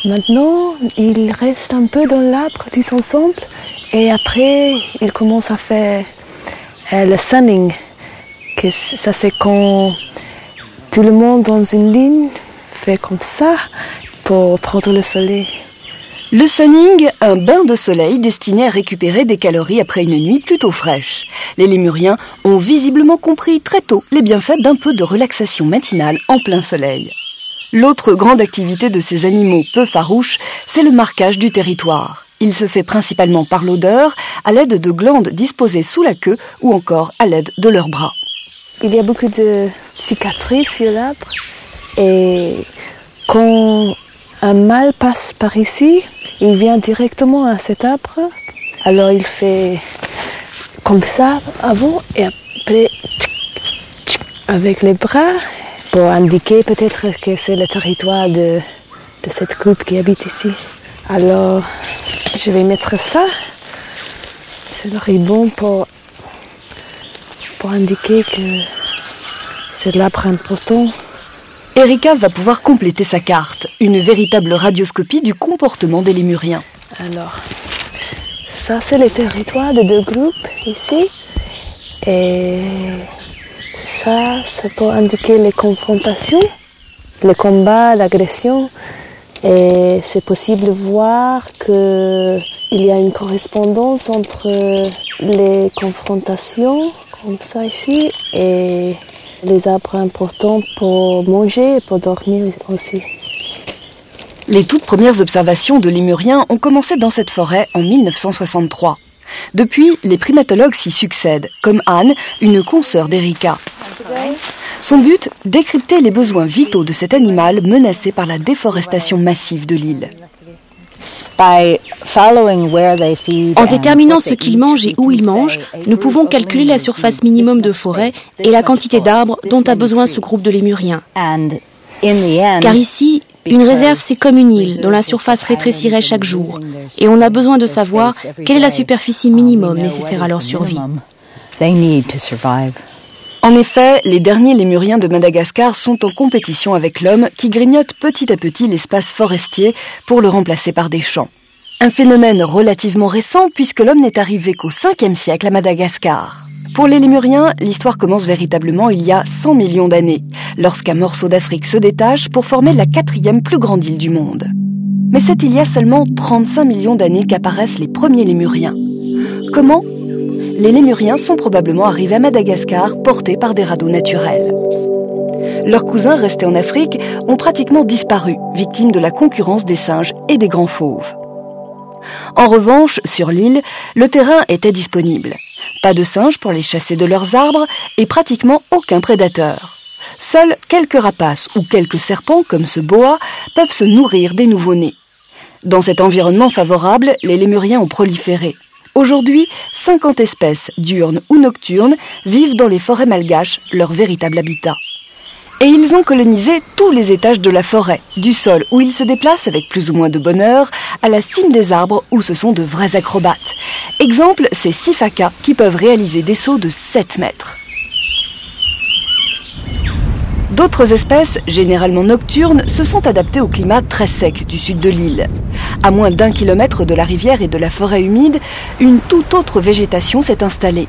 Maintenant, ils restent un peu dans l'arbre tous ensemble et après, ils commencent à faire le sunning. Ça, c'est quand tout le monde dans une ligne fait comme ça pour prendre le soleil. Le sunning, un bain de soleil destiné à récupérer des calories après une nuit plutôt fraîche. Les lémuriens ont visiblement compris très tôt les bienfaits d'un peu de relaxation matinale en plein soleil. L'autre grande activité de ces animaux peu farouches, c'est le marquage du territoire. Il se fait principalement par l'odeur, à l'aide de glandes disposées sous la queue ou encore à l'aide de leurs bras. Il y a beaucoup de cicatrices sur l'arbre et quand un mâle passe par ici, il vient directement à cet arbre. Alors il fait comme ça avant et après avec les bras pour indiquer peut-être que c'est le territoire de cette groupe qui habite ici. Alors je vais mettre ça. C'est le ruban pour indiquer que c'est l'arbre important. Erika va pouvoir compléter sa carte, une véritable radioscopie du comportement des lémuriens. Alors, ça c'est le territoire de 2 groupes ici. Et ça, c'est pour indiquer les confrontations, les combats, l'agression. Et c'est possible de voir qu'il y a une correspondance entre les confrontations, comme ça ici, et les arbres importants pour manger et pour dormir aussi. Les toutes premières observations de lémuriens ont commencé dans cette forêt en 1963. Depuis, les primatologues s'y succèdent, comme Anne, une consoeur d'Erika. Son but, décrypter les besoins vitaux de cet animal menacé par la déforestation massive de l'île. En déterminant ce qu'ils mangent et où ils mangent, nous pouvons calculer la surface minimum de forêt et la quantité d'arbres dont a besoin ce groupe de lémuriens. Car ici, une réserve, c'est comme une île dont la surface rétrécirait chaque jour. Et on a besoin de savoir quelle est la superficie minimum nécessaire à leur survie. En effet, les derniers lémuriens de Madagascar sont en compétition avec l'homme qui grignote petit à petit l'espace forestier pour le remplacer par des champs. Un phénomène relativement récent puisque l'homme n'est arrivé qu'au 5e siècle à Madagascar. Pour les lémuriens, l'histoire commence véritablement il y a 100 millions d'années, lorsqu'un morceau d'Afrique se détache pour former la 4e plus grande île du monde. Mais c'est il y a seulement 35 millions d'années qu'apparaissent les premiers lémuriens. Comment ? Les lémuriens sont probablement arrivés à Madagascar portés par des radeaux naturels. Leurs cousins restés en Afrique ont pratiquement disparu, victimes de la concurrence des singes et des grands fauves. En revanche, sur l'île, le terrain était disponible. Pas de singes pour les chasser de leurs arbres et pratiquement aucun prédateur. Seuls quelques rapaces ou quelques serpents, comme ce boa, peuvent se nourrir des nouveau-nés. Dans cet environnement favorable, les lémuriens ont proliféré. Aujourd'hui, 50 espèces, diurnes ou nocturnes, vivent dans les forêts malgaches, leur véritable habitat. Et ils ont colonisé tous les étages de la forêt, du sol où ils se déplacent avec plus ou moins de bonheur, à la cime des arbres où ce sont de vrais acrobates. Exemple, ces sifaka qui peuvent réaliser des sauts de 7 mètres. D'autres espèces, généralement nocturnes, se sont adaptées au climat très sec du sud de l'île. À moins d'1 kilomètre de la rivière et de la forêt humide, une toute autre végétation s'est installée.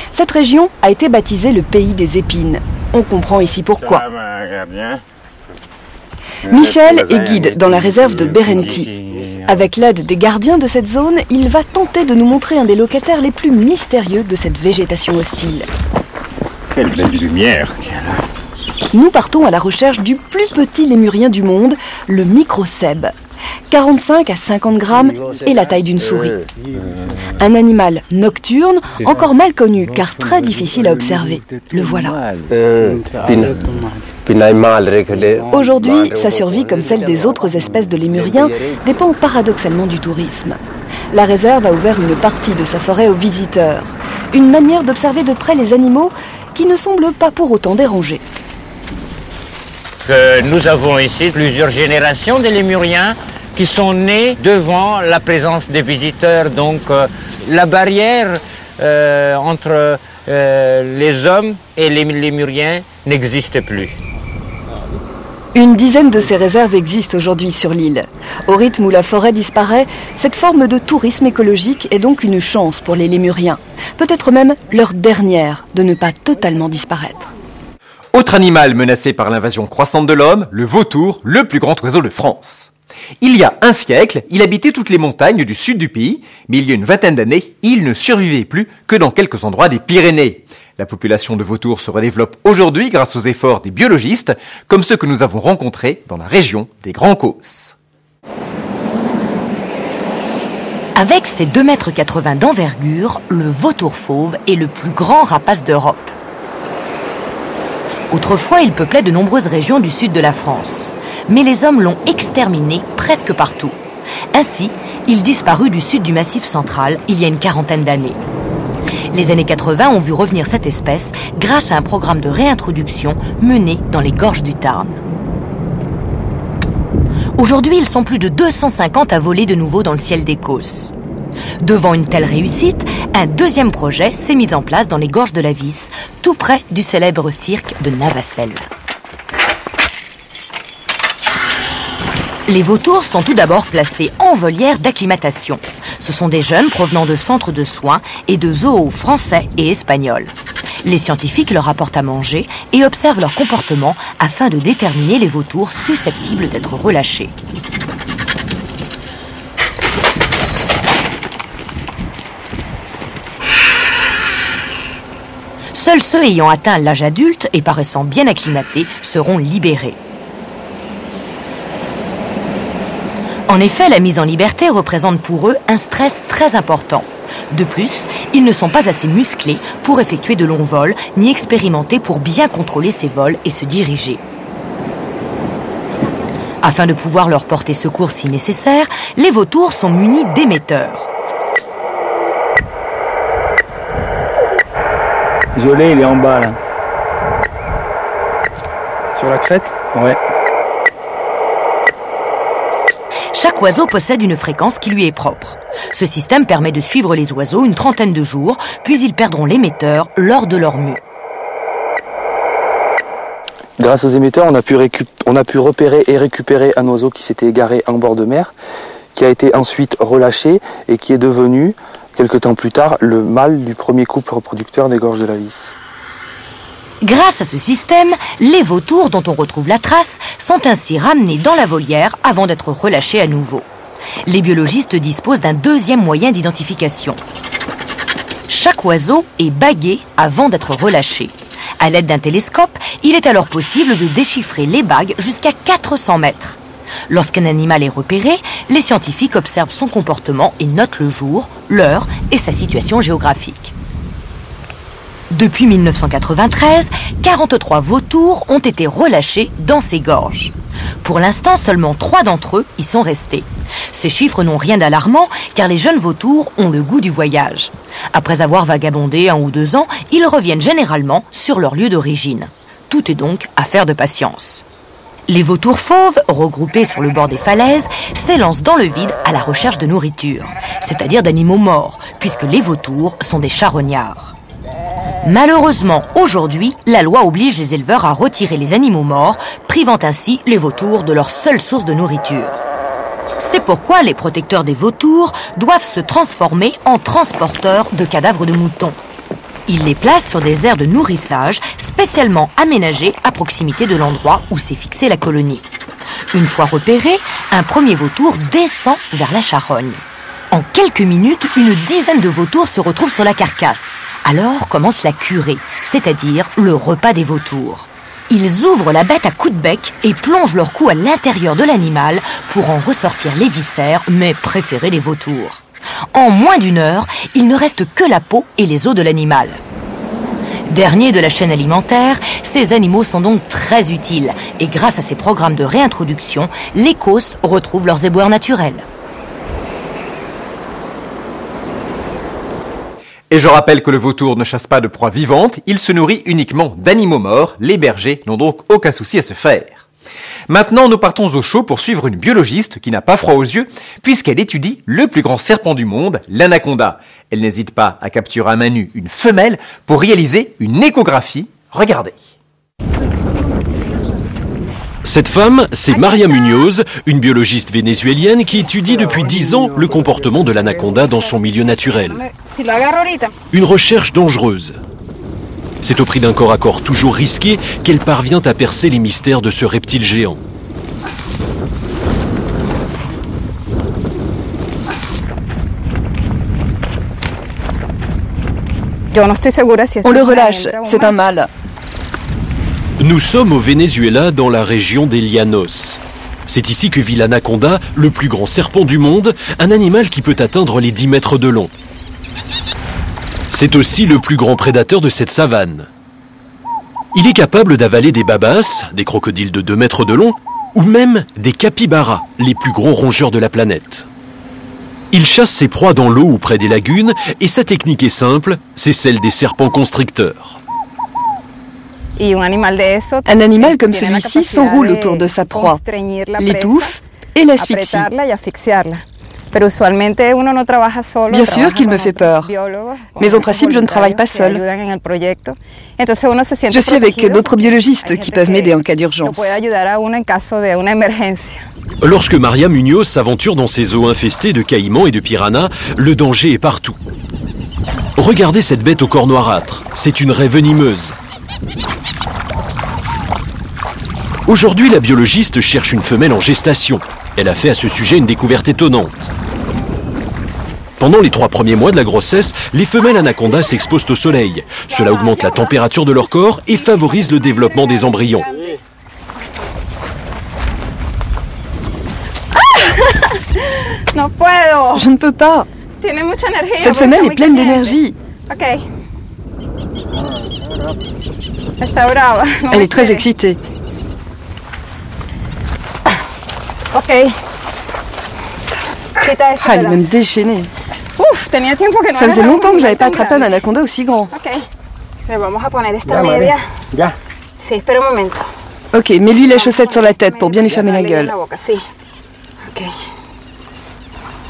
Cette région a été baptisée le pays des épines. On comprend ici pourquoi. Michel est guide dans la réserve de Berenti. Avec l'aide des gardiens de cette zone, il va tenter de nous montrer un des locataires les plus mystérieux de cette végétation hostile. Quelle belle lumière! Nous partons à la recherche du plus petit lémurien du monde, le microcèbe. 45 à 50 grammes et la taille d'une souris. Un animal nocturne, encore mal connu car très difficile à observer. Le voilà. Aujourd'hui, sa survie, comme celle des autres espèces de lémuriens, dépend paradoxalement du tourisme. La réserve a ouvert une partie de sa forêt aux visiteurs. Une manière d'observer de près les animaux qui ne semblent pas pour autant dérangés. Nous avons ici plusieurs générations de lémuriens qui sont nés devant la présence des visiteurs. Donc la barrière entre les hommes et les lémuriens n'existe plus. Une dizaine de ces réserves existent aujourd'hui sur l'île. Au rythme où la forêt disparaît, cette forme de tourisme écologique est donc une chance pour les lémuriens. Peut-être même leur dernière de ne pas totalement disparaître. Autre animal menacé par l'invasion croissante de l'homme, le vautour, le plus grand oiseau de France. Il y a un siècle, il habitait toutes les montagnes du sud du pays, mais il y a une vingtaine d'années, il ne survivait plus que dans quelques endroits des Pyrénées. La population de vautours se redéveloppe aujourd'hui grâce aux efforts des biologistes, comme ceux que nous avons rencontrés dans la région des Grands Causses. Avec ses 2,80 m d'envergure, le vautour fauve est le plus grand rapace d'Europe. Autrefois, il peuplait de nombreuses régions du sud de la France. Mais les hommes l'ont exterminé presque partout. Ainsi, il disparut du sud du Massif central il y a une quarantaine d'années. Les années 80 ont vu revenir cette espèce grâce à un programme de réintroduction mené dans les gorges du Tarn. Aujourd'hui, ils sont plus de 250 à voler de nouveau dans le ciel des Causses. Devant une telle réussite, un deuxième projet s'est mis en place dans les gorges de la Vis, tout près du célèbre cirque de Navacelles. Les vautours sont tout d'abord placés en volière d'acclimatation. Ce sont des jeunes provenant de centres de soins et de zoos français et espagnols. Les scientifiques leur apportent à manger et observent leur comportement afin de déterminer les vautours susceptibles d'être relâchés. Seuls ceux ayant atteint l'âge adulte et paraissant bien acclimatés seront libérés. En effet, la mise en liberté représente pour eux un stress très important. De plus, ils ne sont pas assez musclés pour effectuer de longs vols, ni expérimentés pour bien contrôler ces vols et se diriger. Afin de pouvoir leur porter secours si nécessaire, les vautours sont munis d'émetteurs. Désolé, il est en bas là. Sur la crête? Ouais. Chaque oiseau possède une fréquence qui lui est propre. Ce système permet de suivre les oiseaux une trentaine de jours, puis ils perdront l'émetteur lors de leur mue. Grâce aux émetteurs, on a pu repérer et récupérer un oiseau qui s'était égaré en bord de mer, qui a été ensuite relâché et qui est devenu, quelque temps plus tard, le mâle du premier couple reproducteur des gorges de la Vis. Grâce à ce système, les vautours dont on retrouve la trace sont ainsi ramenés dans la volière avant d'être relâchés à nouveau. Les biologistes disposent d'un deuxième moyen d'identification. Chaque oiseau est bagué avant d'être relâché. À l'aide d'un télescope, il est alors possible de déchiffrer les bagues jusqu'à 400 mètres. Lorsqu'un animal est repéré, les scientifiques observent son comportement et notent le jour, l'heure et sa situation géographique. Depuis 1993, 43 vautours ont été relâchés dans ces gorges. Pour l'instant, seulement 3 d'entre eux y sont restés. Ces chiffres n'ont rien d'alarmant car les jeunes vautours ont le goût du voyage. Après avoir vagabondé 1 ou 2 ans, ils reviennent généralement sur leur lieu d'origine. Tout est donc affaire de patience. Les vautours fauves, regroupés sur le bord des falaises, s'élancent dans le vide à la recherche de nourriture, c'est-à-dire d'animaux morts, puisque les vautours sont des charognards. Malheureusement, aujourd'hui, la loi oblige les éleveurs à retirer les animaux morts, privant ainsi les vautours de leur seule source de nourriture. C'est pourquoi les protecteurs des vautours doivent se transformer en transporteurs de cadavres de moutons. Ils les placent sur des aires de nourrissage spécialement aménagées à proximité de l'endroit où s'est fixée la colonie. Une fois repéré, un premier vautour descend vers la charogne. En quelques minutes, une dizaine de vautours se retrouvent sur la carcasse. Alors commence la curée, c'est-à-dire le repas des vautours. Ils ouvrent la bête à coups de bec et plongent leur cou à l'intérieur de l'animal pour en ressortir les viscères, mais préférés des vautours. En moins d'1 heure, il ne reste que la peau et les os de l'animal. Derniers de la chaîne alimentaire, ces animaux sont donc très utiles et grâce à ces programmes de réintroduction, les causses retrouvent leurs éboueurs naturels. Et je rappelle que le vautour ne chasse pas de proie vivante, il se nourrit uniquement d'animaux morts. Les bergers n'ont donc aucun souci à se faire. Maintenant, nous partons au chaud pour suivre une biologiste qui n'a pas froid aux yeux, puisqu'elle étudie le plus grand serpent du monde, l'anaconda. Elle n'hésite pas à capturer à main nue une femelle pour réaliser une échographie. Regardez. Cette femme, c'est Maria Muñoz, une biologiste vénézuélienne qui étudie depuis 10 ans le comportement de l'anaconda dans son milieu naturel. Une recherche dangereuse. C'est au prix d'un corps à corps toujours risqué qu'elle parvient à percer les mystères de ce reptile géant. On le relâche, c'est un mâle. Nous sommes au Venezuela, dans la région des Llanos. C'est ici que vit l'anaconda, le plus grand serpent du monde, un animal qui peut atteindre les 10 mètres de long. C'est aussi le plus grand prédateur de cette savane. Il est capable d'avaler des babas, des crocodiles de 2 mètres de long, ou même des capybaras, les plus gros rongeurs de la planète. Il chasse ses proies dans l'eau ou près des lagunes, et sa technique est simple, c'est celle des serpents constricteurs. Un animal comme celui-ci s'enroule autour de sa proie, l'étouffe et l'asphyxie. Bien sûr qu'il me fait peur, mais en principe je ne travaille pas seul. Je suis avec d'autres biologistes qui peuvent m'aider en cas d'urgence. Lorsque Maria Muñoz s'aventure dans ces eaux infestées de caïmans et de piranhas, le danger est partout. Regardez cette bête au corps noirâtre, c'est une raie venimeuse. Aujourd'hui, la biologiste cherche une femelle en gestation. Elle a fait à ce sujet une découverte étonnante. Pendant les 3 premiers mois de la grossesse, les femelles anacondas s'exposent au soleil. Cela augmente la température de leur corps et favorise le développement des embryons. Je ne peux pas. Cette femelle est pleine d'énergie. Elle est très excitée. Ah, elle est même déchaînée. Ça faisait longtemps que j'avais pas attrapé un anaconda aussi grand. Ok, mets-lui la chaussette sur la tête pour bien lui fermer la gueule.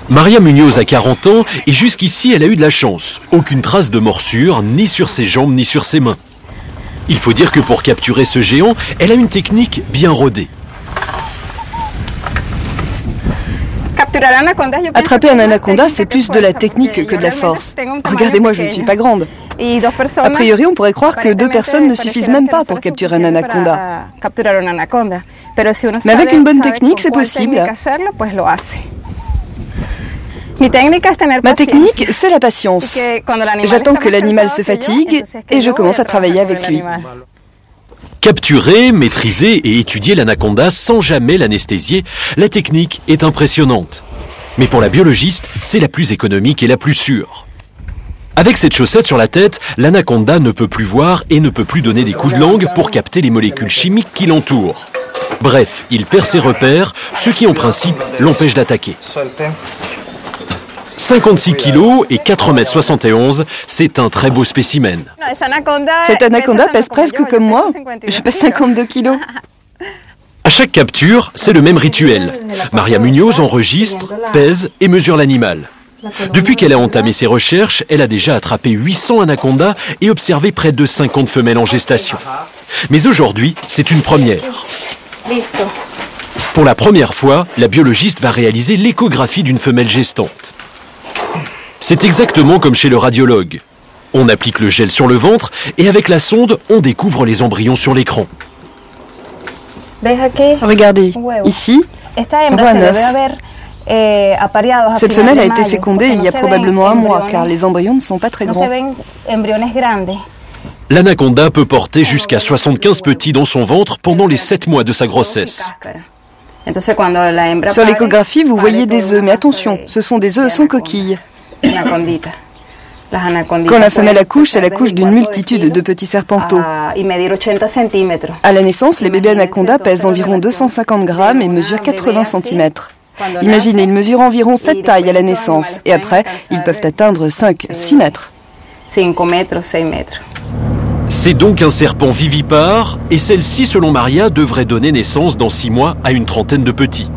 Maria Muñoz a 40 ans et jusqu'ici elle a eu de la chance. Aucune trace de morsure, ni sur ses jambes, ni sur ses mains. Il faut dire que pour capturer ce géant, elle a une technique bien rodée. Attraper un anaconda, c'est plus de la technique que de la force. Regardez-moi, je ne suis pas grande. A priori, on pourrait croire que 2 personnes ne suffisent même pas pour capturer un anaconda. Mais avec une bonne technique, c'est possible. Ma technique, c'est la patience. J'attends que l'animal se fatigue et je commence à travailler avec lui. Capturer, maîtriser et étudier l'anaconda sans jamais l'anesthésier, la technique est impressionnante. Mais pour la biologiste, c'est la plus économique et la plus sûre. Avec cette chaussette sur la tête, l'anaconda ne peut plus voir et ne peut plus donner des coups de langue pour capter les molécules chimiques qui l'entourent. Bref, il perd ses repères, ce qui en principe l'empêche d'attaquer. 56 kilos et 4,71 m, c'est un très beau spécimen. Cette anaconda pèse presque comme moi. Je pèse 52 kilos. À chaque capture, c'est le même rituel. Maria Munoz enregistre, pèse et mesure l'animal. Depuis qu'elle a entamé ses recherches, elle a déjà attrapé 800 anacondas et observé près de 50 femelles en gestation. Mais aujourd'hui, c'est une première. Pour la première fois, la biologiste va réaliser l'échographie d'une femelle gestante. C'est exactement comme chez le radiologue. On applique le gel sur le ventre et avec la sonde, on découvre les embryons sur l'écran. Regardez, ici, on voit un œuf. Cette femelle a été fécondée il y a probablement un mois, car les embryons ne sont pas très grands. L'anaconda peut porter jusqu'à 75 petits dans son ventre pendant les 7 mois de sa grossesse. Sur l'échographie, vous voyez des œufs, mais attention, ce sont des œufs sans coquille. Quand la femelle accouche, elle accouche d'une multitude de petits serpenteaux. À la naissance, les bébés anacondas pèsent environ 250 grammes et mesurent 80 cm. Imaginez, ils mesurent environ cette taille à la naissance, et après, ils peuvent atteindre 5-6 mètres. C'est donc un serpent vivipare, et celle-ci, selon Maria, devrait donner naissance dans 6 mois à une trentaine de petits.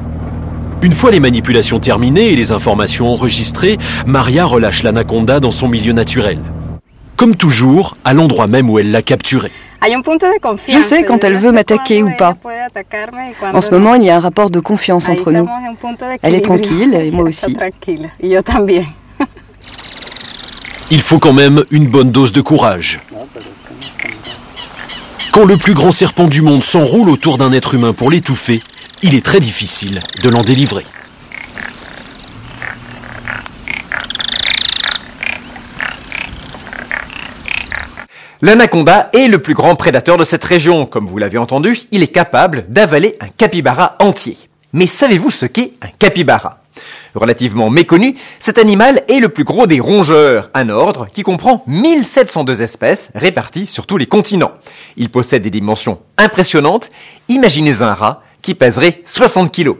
Une fois les manipulations terminées et les informations enregistrées, Maria relâche l'anaconda dans son milieu naturel. Comme toujours, à l'endroit même où elle l'a capturé. Je sais quand elle veut m'attaquer ou pas. En ce moment, il y a un rapport de confiance entre nous. Elle est tranquille, et moi aussi. Il faut quand même une bonne dose de courage. Quand le plus grand serpent du monde s'enroule autour d'un être humain pour l'étouffer, il est très difficile de l'en délivrer. L'anaconda est le plus grand prédateur de cette région. Comme vous l'avez entendu, il est capable d'avaler un capybara entier. Mais savez-vous ce qu'est un capybara ? Relativement méconnu, cet animal est le plus gros des rongeurs, un ordre qui comprend 1702 espèces réparties sur tous les continents. Il possède des dimensions impressionnantes. Imaginez un rat qui pèserait 60 kilos.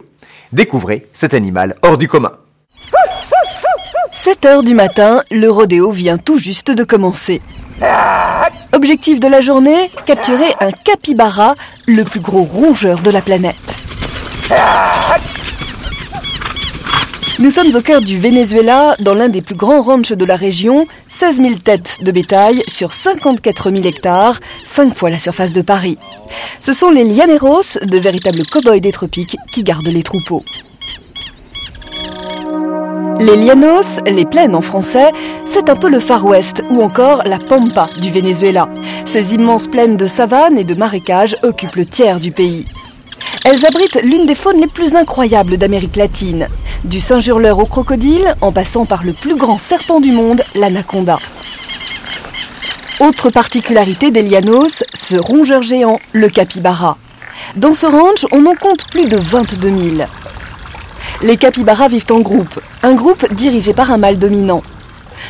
Découvrez cet animal hors du commun. 7 heures du matin, le rodéo vient tout juste de commencer. Objectif de la journée, capturer un capybara, le plus gros rongeur de la planète. Nous sommes au cœur du Venezuela, dans l'un des plus grands ranchs de la région, 16 000 têtes de bétail sur 54 000 hectares, 5 fois la surface de Paris. Ce sont les llaneros, de véritables cow-boys des tropiques, qui gardent les troupeaux. Les llanos, les plaines en français, c'est un peu le Far West ou encore la Pampa du Venezuela. Ces immenses plaines de savane et de marécages occupent le tiers du pays. Elles abritent l'une des faunes les plus incroyables d'Amérique latine, du singe hurleur au crocodile, en passant par le plus grand serpent du monde, l'anaconda. Autre particularité des llanos, ce rongeur géant, le capybara. Dans ce ranch, on en compte plus de 22 000. Les capybaras vivent en groupe, un groupe dirigé par un mâle dominant.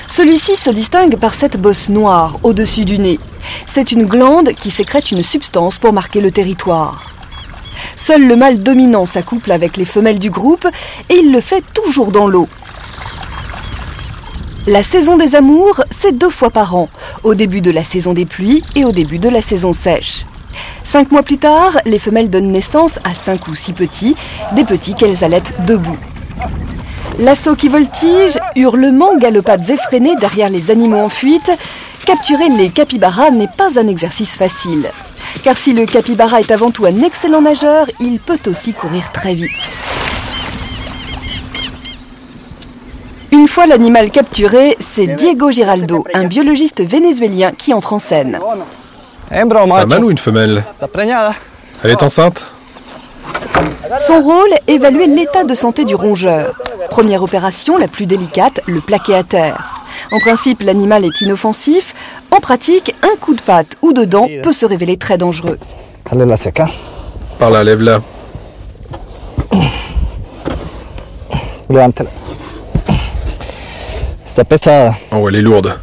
Celui-ci se distingue par cette bosse noire au-dessus du nez. C'est une glande qui sécrète une substance pour marquer le territoire. Seul le mâle dominant s'accouple avec les femelles du groupe et il le fait toujours dans l'eau. La saison des amours, c'est 2 fois par an, au début de la saison des pluies et au début de la saison sèche. 5 mois plus tard, les femelles donnent naissance à 5 ou 6 petits, des petits qu'elles allaitent debout. L'assaut qui voltige, hurlements, galopades effrénées derrière les animaux en fuite, capturer les capybaras n'est pas un exercice facile. Car si le capybara est avant tout un excellent nageur, il peut aussi courir très vite. Une fois l'animal capturé, c'est Diego Giraldo, un biologiste vénézuélien qui entre en scène. C'est un mâle ou une femelle? Elle est enceinte? Son rôle, évaluer l'état de santé du rongeur. Première opération, la plus délicate, le plaquer à terre. En principe, l'animal est inoffensif. En pratique, un coup de patte ou de dent peut se révéler très dangereux. Par là, lève-la. Oh, elle est lourde.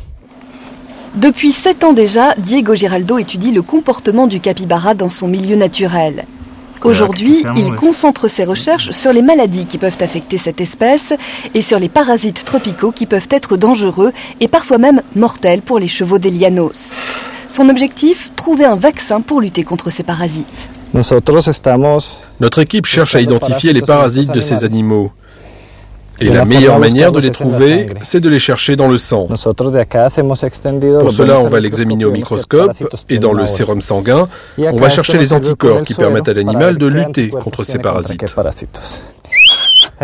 Depuis 7 ans déjà, Diego Giraldo étudie le comportement du capybara dans son milieu naturel. Aujourd'hui, il concentre ses recherches sur les maladies qui peuvent affecter cette espèce et sur les parasites tropicaux qui peuvent être dangereux et parfois même mortels pour les chevaux des llanos. Son objectif, trouver un vaccin pour lutter contre ces parasites. Notre équipe cherche à identifier les parasites de ces animaux. Et la meilleure manière de les trouver, c'est de les chercher dans le sang. Pour cela, on va l'examiner au microscope et dans le sérum sanguin, on va chercher les anticorps qui permettent à l'animal de lutter contre ces parasites. Ça,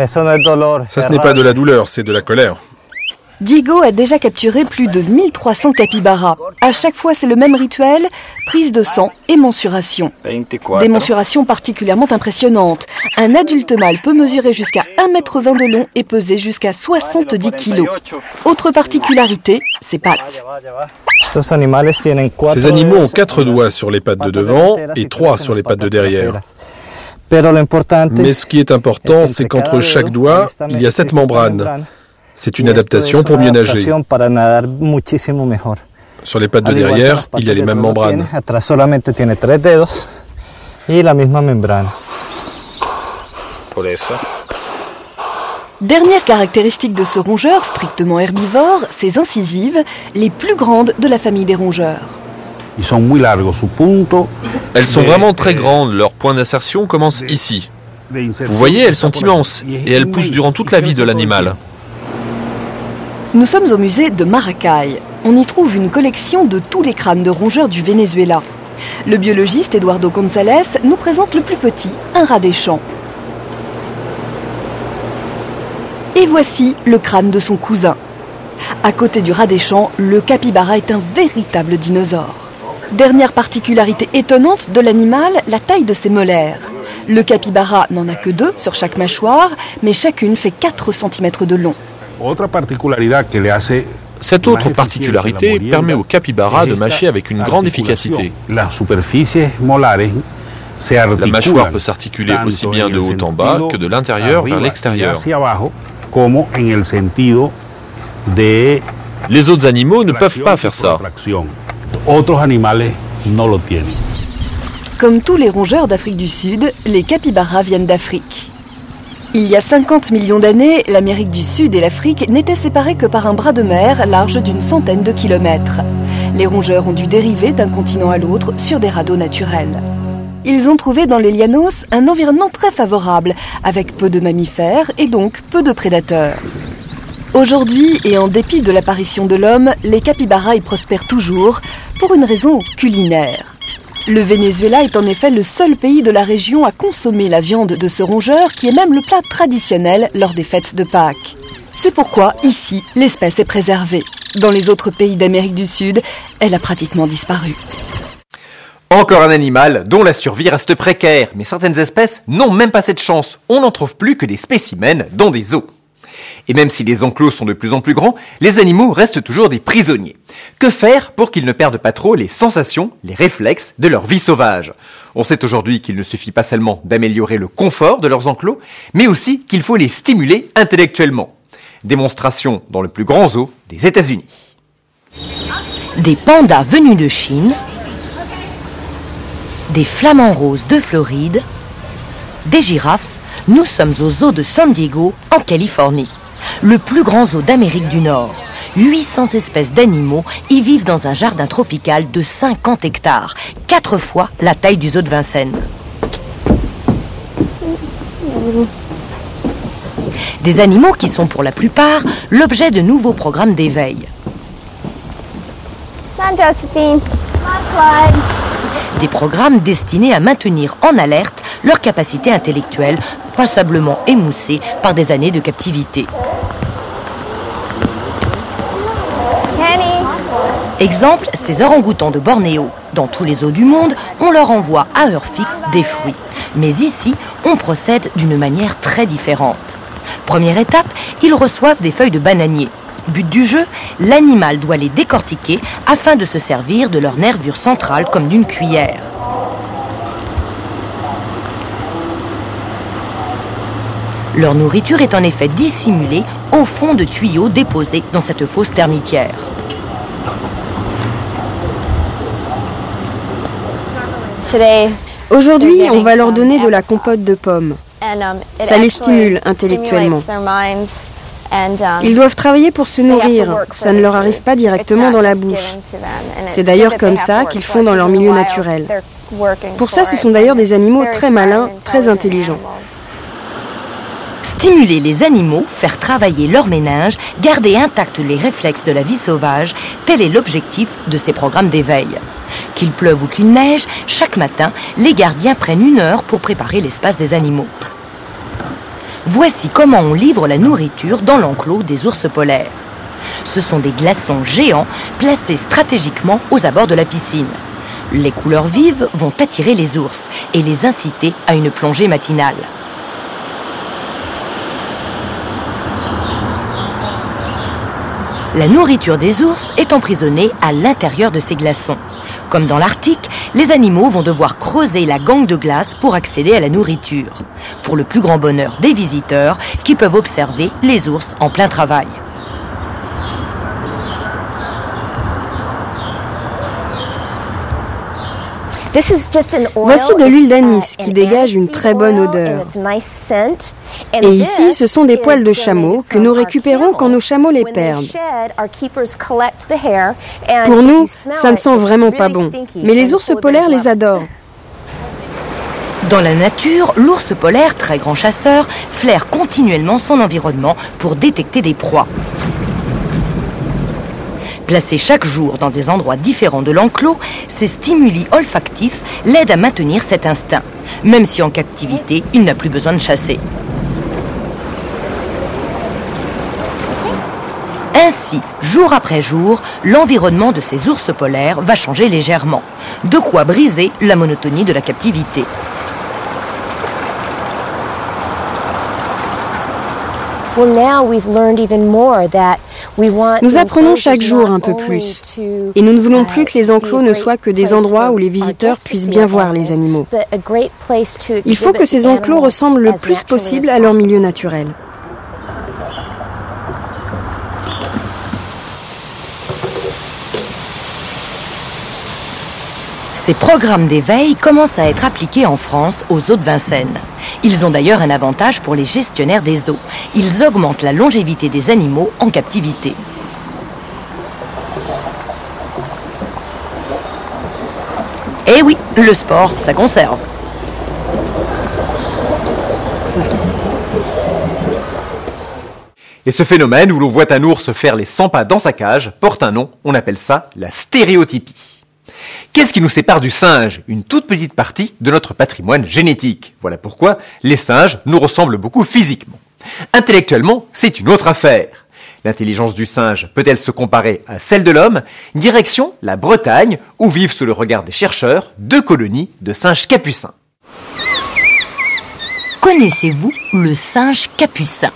ce n'est pas de la douleur, c'est de la colère. Diego a déjà capturé plus de 1300 capybaras. À chaque fois, c'est le même rituel, prise de sang et mensuration. Des mensurations particulièrement impressionnantes. Un adulte mâle peut mesurer jusqu'à 1,20 m de long et peser jusqu'à 70 kg. Autre particularité, ses pattes. Ces animaux ont 4 doigts sur les pattes de devant et 3 sur les pattes de derrière. Mais ce qui est important, c'est qu'entre chaque doigt, il y a 7 membranes. C'est une adaptation pour mieux nager. Sur les pattes de derrière, il y a les mêmes membranes. Dernière caractéristique de ce rongeur, strictement herbivore, ses incisives, les plus grandes de la famille des rongeurs. Elles sont vraiment très grandes, leur point d'insertion commence ici. Vous voyez, elles sont immenses et elles poussent durant toute la vie de l'animal. Nous sommes au musée de Maracay. On y trouve une collection de tous les crânes de rongeurs du Venezuela. Le biologiste Eduardo González nous présente le plus petit, un rat des champs. Et voici le crâne de son cousin. À côté du rat des champs, le capybara est un véritable dinosaure. Dernière particularité étonnante de l'animal, la taille de ses molaires. Le capybara n'en a que 2 sur chaque mâchoire, mais chacune fait 4 cm de long. Cette autre particularité permet au capybara de mâcher avec une grande efficacité. La mâchoire peut s'articuler aussi bien de haut en bas que de l'intérieur vers l'extérieur. Les autres animaux ne peuvent pas faire ça. Comme tous les rongeurs d'Afrique du Sud, les capybaras viennent d'Afrique. Il y a 50 millions d'années, l'Amérique du Sud et l'Afrique n'étaient séparées que par un bras de mer large d'une centaine de kilomètres. Les rongeurs ont dû dériver d'un continent à l'autre sur des radeaux naturels. Ils ont trouvé dans les llanos un environnement très favorable, avec peu de mammifères et donc peu de prédateurs. Aujourd'hui, et en dépit de l'apparition de l'homme, les capybaras y prospèrent toujours, pour une raison culinaire. Le Venezuela est en effet le seul pays de la région à consommer la viande de ce rongeur, qui est même le plat traditionnel lors des fêtes de Pâques. C'est pourquoi, ici, l'espèce est préservée. Dans les autres pays d'Amérique du Sud, elle a pratiquement disparu. Encore un animal dont la survie reste précaire, mais certaines espèces n'ont même pas cette chance. On n'en trouve plus que des spécimens dans des zoos. Et même si les enclos sont de plus en plus grands, les animaux restent toujours des prisonniers. Que faire pour qu'ils ne perdent pas trop les sensations, les réflexes de leur vie sauvage ? On sait aujourd'hui qu'il ne suffit pas seulement d'améliorer le confort de leurs enclos, mais aussi qu'il faut les stimuler intellectuellement. Démonstration dans le plus grand zoo des États-Unis. Des pandas venus de Chine, des flamants roses de Floride, des girafes. Nous sommes au zoo de San Diego, en Californie. Le plus grand zoo d'Amérique du Nord. 800 espèces d'animaux y vivent dans un jardin tropical de 50 hectares, 4 fois la taille du zoo de Vincennes. Des animaux qui sont pour la plupart l'objet de nouveaux programmes d'éveil. Des programmes destinés à maintenir en alerte leur capacité intellectuelle, passablement émoussée par des années de captivité. Exemple, ces orang-outans de Bornéo. Dans tous les zoos du monde, on leur envoie à heure fixe des fruits. Mais ici, on procède d'une manière très différente. Première étape, ils reçoivent des feuilles de bananier. But du jeu, l'animal doit les décortiquer afin de se servir de leur nervure centrale comme d'une cuillère. Leur nourriture est en effet dissimulée au fond de tuyaux déposés dans cette fosse termitière. Aujourd'hui, on va leur donner de la compote de pommes. Ça les stimule intellectuellement. Ils doivent travailler pour se nourrir, ça ne leur arrive pas directement dans la bouche. C'est d'ailleurs comme ça qu'ils font dans leur milieu naturel. Pour ça, ce sont d'ailleurs des animaux très malins, très intelligents. Stimuler les animaux, faire travailler leur méninge, garder intacts les réflexes de la vie sauvage, tel est l'objectif de ces programmes d'éveil. Qu'il pleuve ou qu'il neige, chaque matin, les gardiens prennent 1 heure pour préparer l'espace des animaux. Voici comment on livre la nourriture dans l'enclos des ours polaires. Ce sont des glaçons géants placés stratégiquement aux abords de la piscine. Les couleurs vives vont attirer les ours et les inciter à une plongée matinale. La nourriture des ours est emprisonnée à l'intérieur de ces glaçons. Comme dans l'Arctique, les animaux vont devoir creuser la gangue de glace pour accéder à la nourriture. Pour le plus grand bonheur des visiteurs qui peuvent observer les ours en plein travail. Voici de l'huile d'anis qui dégage une très bonne odeur. Et ici, ce sont des poils de chameau que nous récupérons quand nos chameaux les perdent. Pour nous, ça ne sent vraiment pas bon, mais les ours polaires les adorent. Dans la nature, l'ours polaire, très grand chasseur, flaire continuellement son environnement pour détecter des proies. Placés chaque jour dans des endroits différents de l'enclos, ces stimuli olfactifs l'aident à maintenir cet instinct, même si en captivité, il n'a plus besoin de chasser. Ainsi, jour après jour, l'environnement de ces ours polaires va changer légèrement, de quoi briser la monotonie de la captivité. Nous apprenons chaque jour un peu plus. Et nous ne voulons plus que les enclos ne soient que des endroits où les visiteurs puissent bien voir les animaux. Il faut que ces enclos ressemblent le plus possible à leur milieu naturel. Ces programmes d'éveil commencent à être appliqués en France aux eaux de Vincennes. Ils ont d'ailleurs un avantage pour les gestionnaires des eaux. Ils augmentent la longévité des animaux en captivité. Eh oui, le sport, ça conserve. Et ce phénomène où l'on voit un ours faire les 100 pas dans sa cage porte un nom, on appelle ça la stéréotypie. Qu'est-ce qui nous sépare du singe? Une toute petite partie de notre patrimoine génétique. Voilà pourquoi les singes nous ressemblent beaucoup physiquement. Intellectuellement, c'est une autre affaire. L'intelligence du singe peut-elle se comparer à celle de l'homme? Direction la Bretagne, où vivent sous le regard des chercheurs 2 colonies de singes capucins. Connaissez-vous le singe capucin?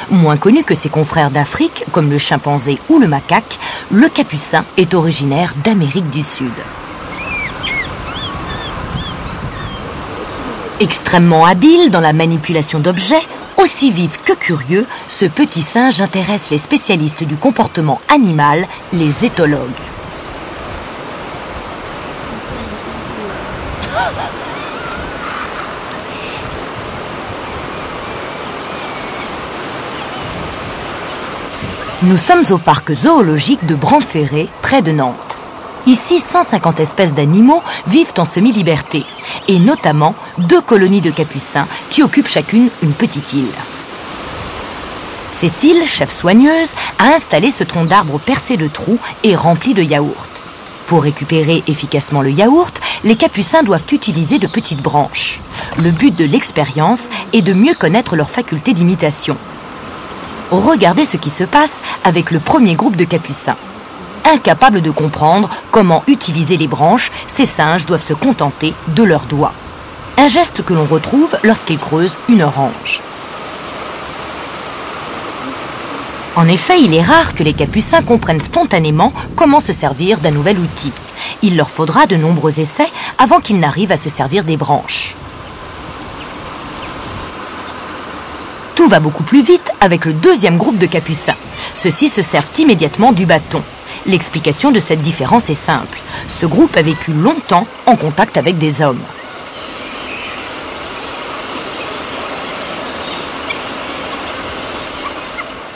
Moins connu que ses confrères d'Afrique, comme le chimpanzé ou le macaque, le capucin est originaire d'Amérique du Sud. Extrêmement habile dans la manipulation d'objets, aussi vif que curieux, ce petit singe intéresse les spécialistes du comportement animal, les éthologues. Nous sommes au parc zoologique de Branferré, près de Nantes. Ici, 150 espèces d'animaux vivent en semi-liberté, et notamment 2 colonies de capucins qui occupent chacune une petite île. Cécile, chef soigneuse, a installé ce tronc d'arbre percé de trous et rempli de yaourt. Pour récupérer efficacement le yaourt, les capucins doivent utiliser de petites branches. Le but de l'expérience est de mieux connaître leurs facultés d'imitation. Regardez ce qui se passe avec le premier groupe de capucins. Incapables de comprendre comment utiliser les branches, ces singes doivent se contenter de leurs doigts. Un geste que l'on retrouve lorsqu'ils creusent une orange. En effet, il est rare que les capucins comprennent spontanément comment se servir d'un nouvel outil. Il leur faudra de nombreux essais avant qu'ils n'arrivent à se servir des branches. Tout va beaucoup plus vite avec le deuxième groupe de capucins. Ceux-ci se servent immédiatement du bâton. L'explication de cette différence est simple. Ce groupe a vécu longtemps en contact avec des hommes.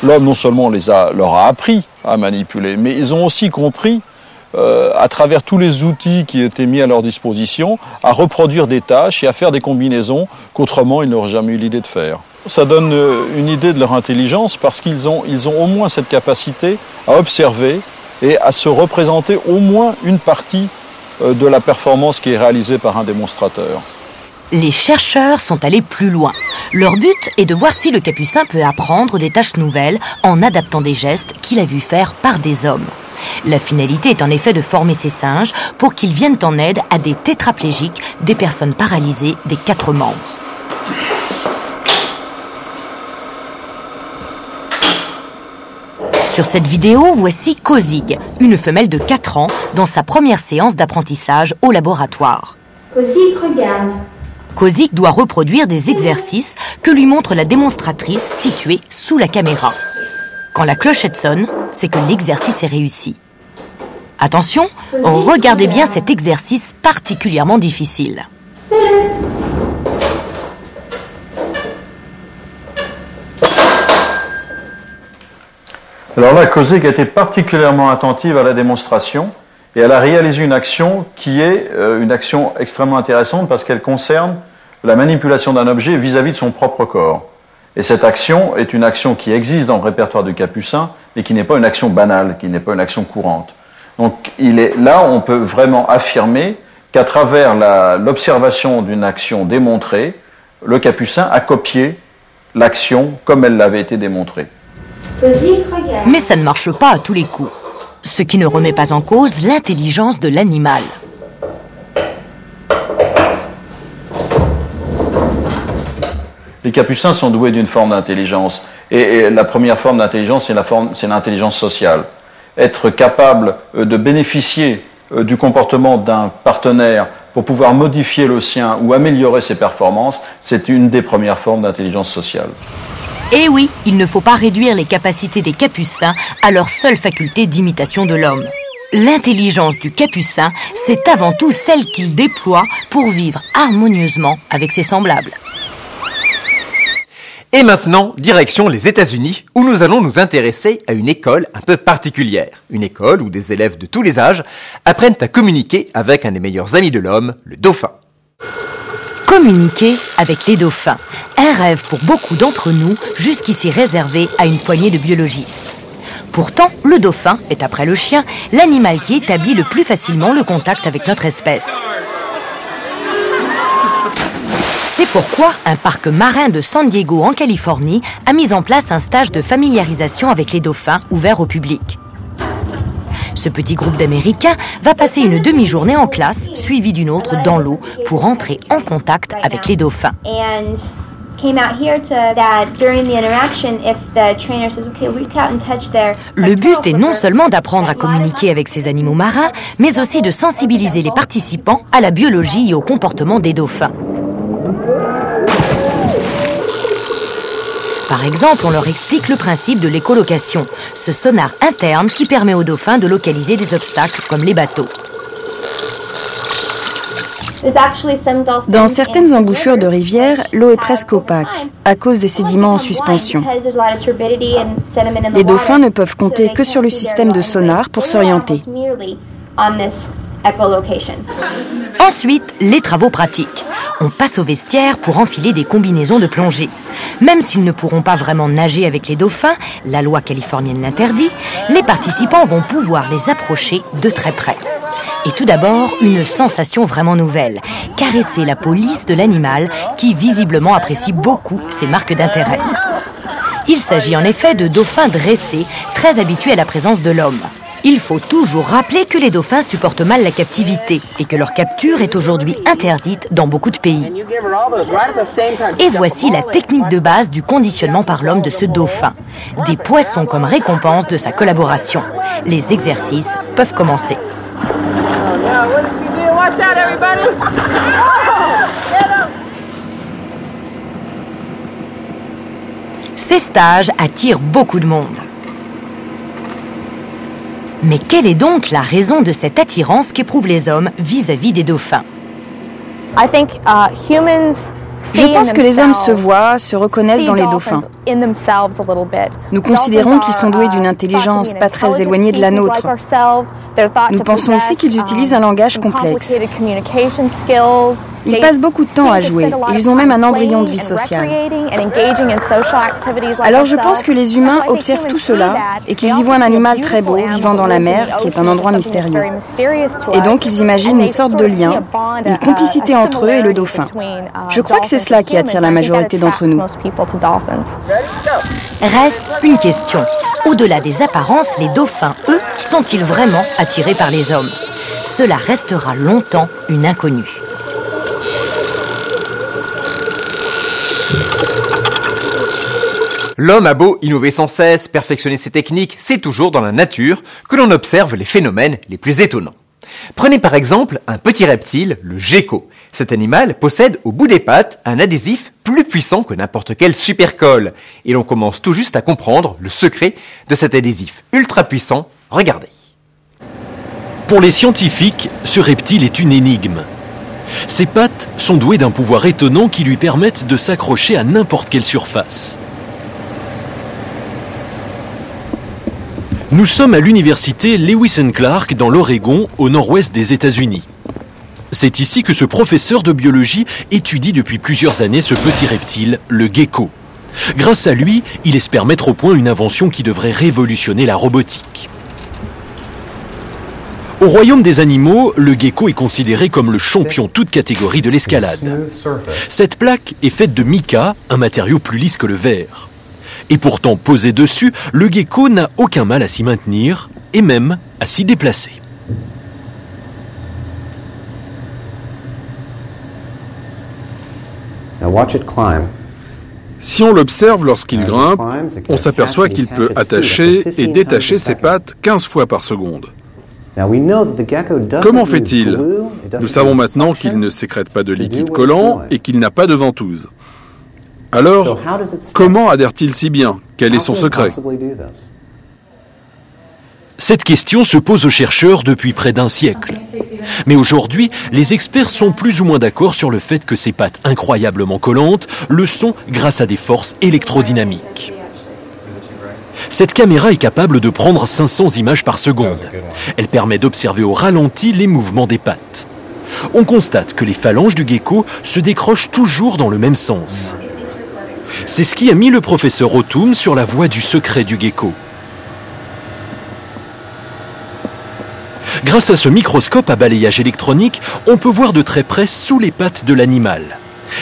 L'homme non seulement leur a appris à manipuler, mais ils ont aussi compris, à travers tous les outils qui étaient mis à leur disposition, à reproduire des tâches et à faire des combinaisons qu'autrement ils n'auraient jamais eu l'idée de faire. Ça donne une idée de leur intelligence parce qu'ils ont au moins cette capacité à observer et à se représenter au moins une partie de la performance qui est réalisée par un démonstrateur. Les chercheurs sont allés plus loin. Leur but est de voir si le capucin peut apprendre des tâches nouvelles en adaptant des gestes qu'il a vu faire par des hommes. La finalité est en effet de former ces singes pour qu'ils viennent en aide à des tétraplégiques, des personnes paralysées des 4 membres. Sur cette vidéo, voici Kozig, une femelle de 4 ans, dans sa première séance d'apprentissage au laboratoire. Kozig, regarde. Kozig doit reproduire des exercices que lui montre la démonstratrice située sous la caméra. Quand la clochette sonne, c'est que l'exercice est réussi. Attention, regardez bien cet exercice particulièrement difficile. Alors là, Kozig a été particulièrement attentive à la démonstration et elle a réalisé une action qui est une action extrêmement intéressante parce qu'elle concerne la manipulation d'un objet vis-à-vis de son propre corps. Et cette action est une action qui existe dans le répertoire du capucin, mais qui n'est pas une action banale, qui n'est pas une action courante. Donc là, on peut vraiment affirmer qu'à travers l'observation d'une action démontrée, le capucin a copié l'action comme elle l'avait été démontrée. Mais ça ne marche pas à tous les coups, ce qui ne remet pas en cause l'intelligence de l'animal. Les capucins sont doués d'une forme d'intelligence. Et la première forme d'intelligence, c'est l'intelligence sociale. Être capable de bénéficier du comportement d'un partenaire pour pouvoir modifier le sien ou améliorer ses performances, c'est une des premières formes d'intelligence sociale. Et oui, il ne faut pas réduire les capacités des capucins à leur seule faculté d'imitation de l'homme. L'intelligence du capucin, c'est avant tout celle qu'il déploie pour vivre harmonieusement avec ses semblables. Et maintenant, direction les États-Unis, où nous allons nous intéresser à une école un peu particulière. Une école où des élèves de tous les âges apprennent à communiquer avec un des meilleurs amis de l'homme, le dauphin. Communiquer avec les dauphins, un rêve pour beaucoup d'entre nous, jusqu'ici réservé à une poignée de biologistes. Pourtant, le dauphin est, après le chien, l'animal qui établit le plus facilement le contact avec notre espèce. C'est pourquoi un parc marin de San Diego en Californie a mis en place un stage de familiarisation avec les dauphins ouvert au public. Ce petit groupe d'Américains va passer une demi-journée en classe, suivie d'une autre dans l'eau, pour entrer en contact avec les dauphins. Le but est non seulement d'apprendre à communiquer avec ces animaux marins, mais aussi de sensibiliser les participants à la biologie et au comportement des dauphins. Par exemple, on leur explique le principe de l'écholocation, ce sonar interne qui permet aux dauphins de localiser des obstacles comme les bateaux. Dans certaines embouchures de rivières, l'eau est presque opaque, à cause des sédiments en suspension. Les dauphins ne peuvent compter que sur le système de sonar pour s'orienter. Ensuite, les travaux pratiques. On passe au vestiaire pour enfiler des combinaisons de plongée. Même s'ils ne pourront pas vraiment nager avec les dauphins, la loi californienne l'interdit, les participants vont pouvoir les approcher de très près. Et tout d'abord, une sensation vraiment nouvelle, caresser la peau lisse de l'animal qui visiblement apprécie beaucoup ses marques d'intérêt. Il s'agit en effet de dauphins dressés, très habitués à la présence de l'homme. Il faut toujours rappeler que les dauphins supportent mal la captivité et que leur capture est aujourd'hui interdite dans beaucoup de pays. Et voici la technique de base du conditionnement par l'homme de ce dauphin. Des poissons comme récompense de sa collaboration. Les exercices peuvent commencer. Ces stages attirent beaucoup de monde. Mais quelle est donc la raison de cette attirance qu'éprouvent les hommes vis-à-vis des dauphins? Je pense que les hommes se voient, se reconnaissent dans les dauphins. Nous considérons qu'ils sont doués d'une intelligence pas très éloignée de la nôtre. Nous pensons aussi qu'ils utilisent un langage complexe. Ils passent beaucoup de temps à jouer. Ils ont même un embryon de vie sociale. Alors je pense que les humains observent tout cela et qu'ils y voient un animal très beau vivant dans la mer, qui est un endroit mystérieux. Et donc ils imaginent une sorte de lien, une complicité entre eux et le dauphin. Je crois que c'est cela qui attire la majorité d'entre nous. Reste une question. Au-delà des apparences, les dauphins, eux, sont-ils vraiment attirés par les hommes? Cela restera longtemps une inconnue. L'homme a beau innover sans cesse, perfectionner ses techniques, c'est toujours dans la nature que l'on observe les phénomènes les plus étonnants. Prenez par exemple un petit reptile, le gecko. Cet animal possède au bout des pattes un adhésif plus puissant que n'importe quel supercolle. Et l'on commence tout juste à comprendre le secret de cet adhésif ultra puissant. Regardez. Pour les scientifiques, ce reptile est une énigme. Ses pattes sont douées d'un pouvoir étonnant qui lui permettent de s'accrocher à n'importe quelle surface. Nous sommes à l'université Lewis & Clark dans l'Oregon, au nord-ouest des États-Unis. C'est ici que ce professeur de biologie étudie depuis plusieurs années ce petit reptile, le gecko. Grâce à lui, il espère mettre au point une invention qui devrait révolutionner la robotique. Au royaume des animaux, le gecko est considéré comme le champion toute catégorie de l'escalade. Cette plaque est faite de mica, un matériau plus lisse que le verre. Et pourtant, posé dessus, le gecko n'a aucun mal à s'y maintenir et même à s'y déplacer. Si on l'observe lorsqu'il grimpe, on s'aperçoit qu'il peut attacher et détacher ses pattes 15 fois par seconde. Comment fait-il? Nous savons maintenant qu'il ne sécrète pas de liquide collant et qu'il n'a pas de ventouse. Alors, comment adhère-t-il si bien? Quel est son secret? Cette question se pose aux chercheurs depuis près d'un siècle. Mais aujourd'hui, les experts sont plus ou moins d'accord sur le fait que ces pattes incroyablement collantes le sont grâce à des forces électrodynamiques. Cette caméra est capable de prendre 500 images par seconde. Elle permet d'observer au ralenti les mouvements des pattes. On constate que les phalanges du gecko se décrochent toujours dans le même sens. C'est ce qui a mis le professeur O'Toole sur la voie du secret du gecko. Grâce à ce microscope à balayage électronique, on peut voir de très près sous les pattes de l'animal.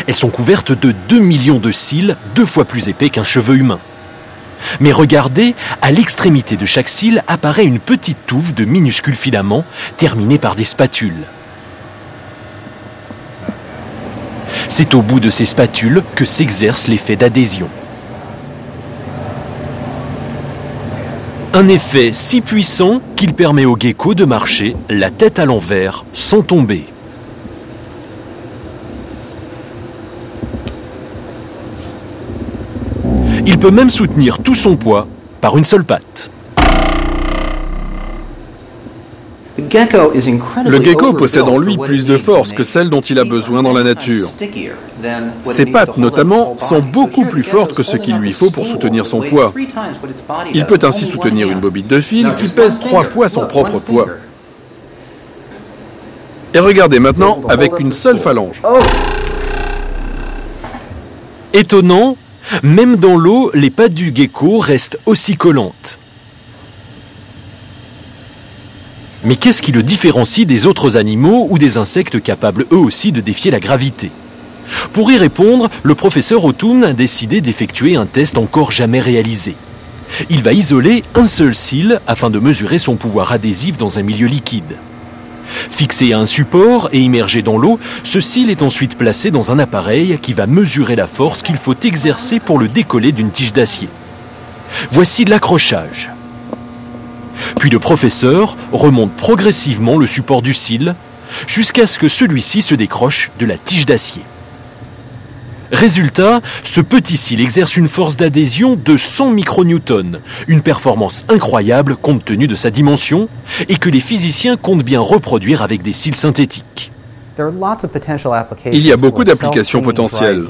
Elles sont couvertes de 2 millions de cils, 2 fois plus épais qu'un cheveu humain. Mais regardez, à l'extrémité de chaque cil apparaît une petite touffe de minuscules filaments terminés par des spatules. C'est au bout de ces spatules que s'exerce l'effet d'adhésion. Un effet si puissant qu'il permet au gecko de marcher la tête à l'envers sans tomber. Il peut même soutenir tout son poids par une seule patte. Le gecko possède en lui plus de force que celle dont il a besoin dans la nature. Ses pattes, notamment, sont beaucoup plus fortes que ce qu'il lui faut pour soutenir son poids. Il peut ainsi soutenir une bobine de fil qui pèse 3 fois son propre poids. Et regardez maintenant avec une seule phalange. Étonnant, même dans l'eau, les pattes du gecko restent aussi collantes. Mais qu'est-ce qui le différencie des autres animaux ou des insectes capables eux aussi de défier la gravité? Pour y répondre, le professeur O'Toole a décidé d'effectuer un test encore jamais réalisé. Il va isoler un seul cil afin de mesurer son pouvoir adhésif dans un milieu liquide. Fixé à un support et immergé dans l'eau, ce cil est ensuite placé dans un appareil qui va mesurer la force qu'il faut exercer pour le décoller d'une tige d'acier. Voici l'accrochage. Puis le professeur remonte progressivement le support du cil jusqu'à ce que celui-ci se décroche de la tige d'acier. Résultat, ce petit cil exerce une force d'adhésion de 100 micronewtons, une performance incroyable compte tenu de sa dimension, et que les physiciens comptent bien reproduire avec des cils synthétiques. Il y a beaucoup d'applications potentielles.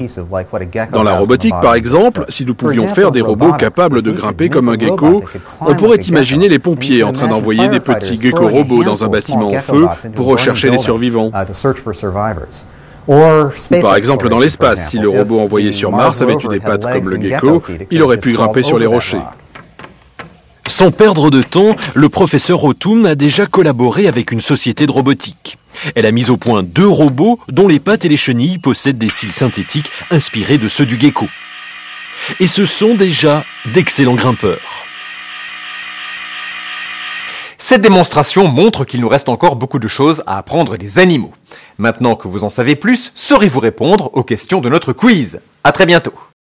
Dans la robotique, par exemple, si nous pouvions faire des robots capables de grimper comme un gecko, on pourrait imaginer les pompiers en train d'envoyer des petits geckos robots dans un bâtiment en feu pour rechercher les survivants. Ou par exemple dans l'espace, si le robot envoyé sur Mars avait eu des pattes comme le gecko, il aurait pu grimper sur les rochers. Sans perdre de temps, le professeur Autumn a déjà collaboré avec une société de robotique. Elle a mis au point 2 robots dont les pattes et les chenilles possèdent des cils synthétiques inspirés de ceux du gecko. Et ce sont déjà d'excellents grimpeurs. Cette démonstration montre qu'il nous reste encore beaucoup de choses à apprendre des animaux. Maintenant que vous en savez plus, saurez-vous répondre aux questions de notre quiz? À très bientôt.